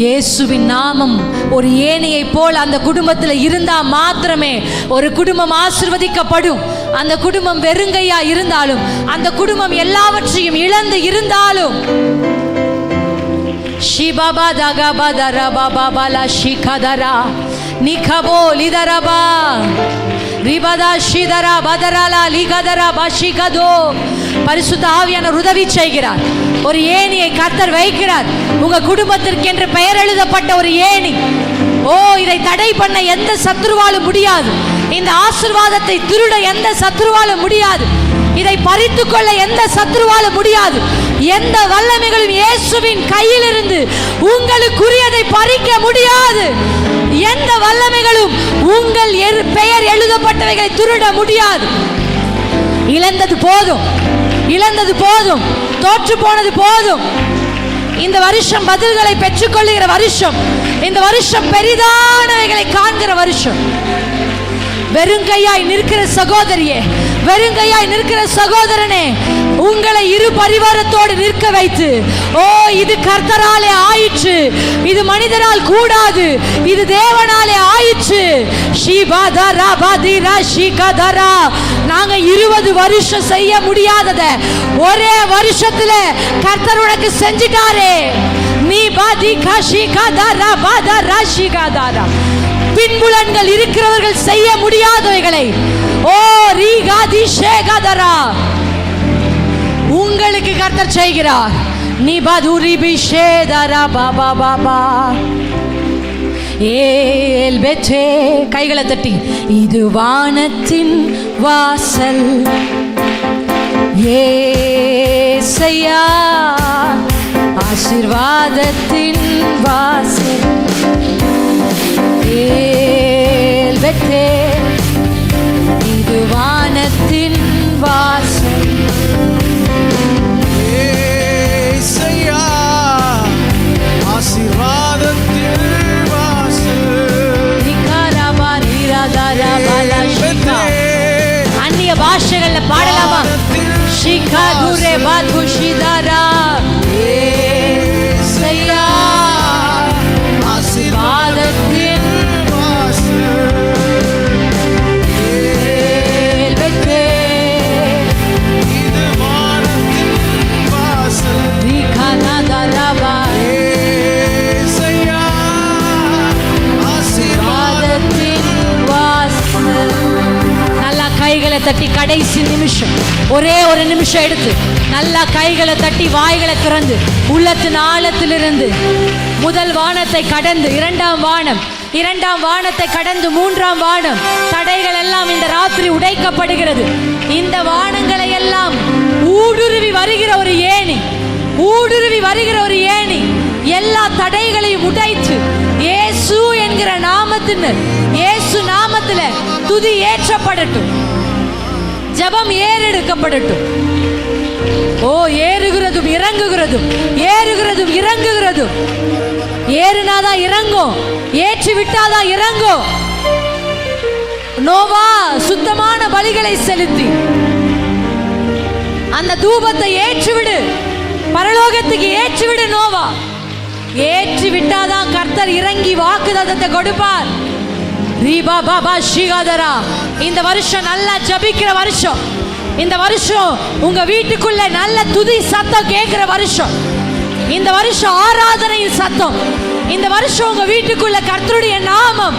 இயேசுவின் நாமம் ஒரு ஏணியை போல் அந்த குடும்பத்தில் இருந்தா மாத்திரமே ஒரு குடும்பம் ஆசீர்வதிக்கப்படும். அந்த குடும்பம் வெறுங்கையா இருந்தாலும், அந்த குடும்பம் எல்லாவற்றையும் இழந்து இருந்தாலும், ஷிபாபா தகபா தரபா பாபாலா ஷிகதரா நிகபோ லிதரபா ரிபதா ஷிதரா பதராலா லிகதரா பஷிகதோ. பரிசுத்த ஆவியானவர் உதவி செய்கிறார். ஒரு ஏணியை கர்த்தர் வைக்கிறார் உங்க குடும்பத்திற்கென்று பெயர் எழுதப்பட்ட ஒரு ஏணி. ஓ, இதை தடை பண்ண எந்த சத்துருவாலும் முடியாது. இந்த ஆசீர்வாதத்தை திருட எந்த சத்துருவாலும் முடியாது. இதை பறித்துக் கொள்ள எந்த சத்துருவால முடியாது. எந்த வல்லமைகளும் இயேசுவின் கையிலிருந்து உங்களுக்குரியதை பறிக்க முடியாது. எந்த வல்லமைகளும் உங்கள் பெயர் எழுதப்பட்டவைகளை திருட முடியாது. இழந்தது போதும், இழந்தது போதும், தோற்று போனது போதும். இந்த வருஷம் பதில்களை பெற்றுக்கொள்ளுகிற வருஷம். இந்த வருஷம் பெரிதானவைகளை காண்கிற வருஷம். வெறுங்கையாய் நிற்கிற சகோதரியே, வெறுங்கையாய் நிற்கிற சகோதரனே, உங்களை இரு பரிவாரத்தோடு நிற்க வைத்து, ஓ இது கர்த்தராலே ஆயிற்று, இது மனிதரால் கூடாது, இது தேவனாலே ஆயிற்று. நாங்க 20 வருஷம் செய்ய முடியாதத ஒரே வருஷத்துல கர்த்தர் உனக்கு செஞ்சிட்டாரே. நீ பாதி காஷி காதாரா பாதா ராஷி காதாரா. பின்புலன்கள் இருக்கிறவர்கள் செய்ய முடியாதவைகளை ஓ ரீகாதி ஷேகாதரா உங்களுக்கு கர்த்தர் செய்கிறார். நீ பதுரி பிஷேதரா பாபா பாபா ஏல் பெற்றே. கைகளை தட்டி, இது வானத்தின் வாசல் ஏசையா, ஆசீர்வாதத்தின் வாசல் ஏல் பெற்றே. இது வானத்தின் வாசல் ஏசையா, ஆசீர்வாதத்தின் வாசல். அந்நிய பாஷைகள்ல பாடலாமா? ஷிகாதுரே பாதுஷிதாரா ஏசையா, ஆசீர்வாதத்தின் தட்டி கடைசி நிமிஷம், ஒரே ஒரு நிமிஷம் எடுத்து நல்லா கைகளை தட்டி வாய்களை திறந்து உள்ளத்தின் ஆழத்திலிருந்து முதல் வானத்தை கடந்து இரண்டாம் வானம், இரண்டாம் வானத்தை கடந்து மூன்றாம் வானம், தடைகள் எல்லாம் இந்த ராத்திரி உடைக்கப்படுகிறது. இந்த வானங்களை எல்லாம் ஊடுருவி வருகிற ஒரு ஏணி, ஊடுருவி வருகிற ஒரு ஏணி எல்லா தடைகளையும் உடைத்து இயேசு என்கிற நாமத்தின், இயேசு நாமத்துல துதி ஏற்றப்படட்டும், ஜபம் ஏறெடுக்கப்படட்டும். ஓ ஏறுகிறதும் இறங்குகிறதும், ஏறுகிறதும் இறங்குகிறதும். ஏறுனாதான் இறங்கும், ஏற்றி விட்டாதான் இறங்கும். நோவா சுத்தமான பலிகளை செலுத்தி அந்த தூபத்தை ஏற்றிவிடு, பரலோகத்துக்கு ஏற்றிவிடு. நோவா ஏற்றி விட்டாதான் கர்த்தர் இறங்கி வாக்குத்தத்தத்தை கொடுப்பார். ரீபா பாபா ஷிகாதரா. இந்த வருஷம் நல்லா ஜபிக்கிற வருஷம். இந்த வருஷம் உங்க வீட்டுக்குள்ள நல்ல துதி சத்தம் கேட்கிற வருஷம். இந்த வருஷம் ஆராதனையின் சத்தம். இந்த வருஷம் உங்க வீட்டுக்குள்ள கர்த்தருடைய நாமம்,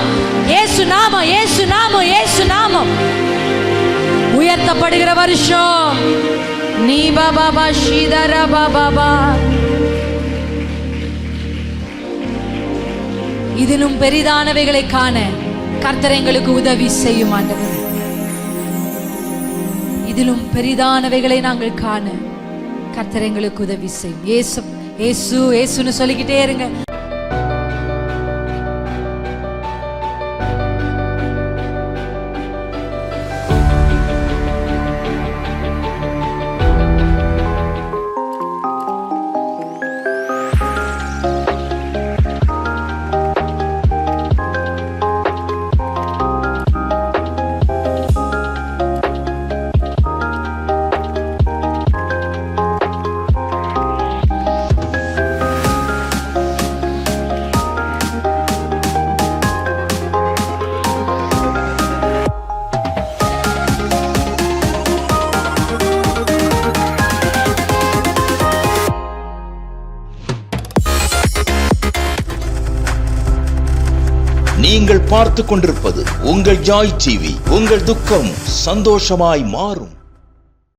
இயேசு நாமம், இயேசு நாமம், இயேசு நாமம் உயர்த்தப்படுகிற வருஷம். நீ பாபா ஷிதரா பாபா. இதிலும் பெரிதானவைகளை காண கர்த்தர் எங்களுக்கு உதவி செய்யும் ஆண்டவர். இதிலும் பெரிதானவைகளை நாங்கள் காண கர்த்தர் எங்களுக்கு உதவி செய்யும். இயேசு இயேசு இயேசுன்னு சொல்லிக்கிட்டே இருங்க. நீங்கள் பார்த்து கொண்டிருப்பது உங்கள் ஜாய் டிவி. உங்கள் துக்கம் சந்தோஷமாய் மாறும்.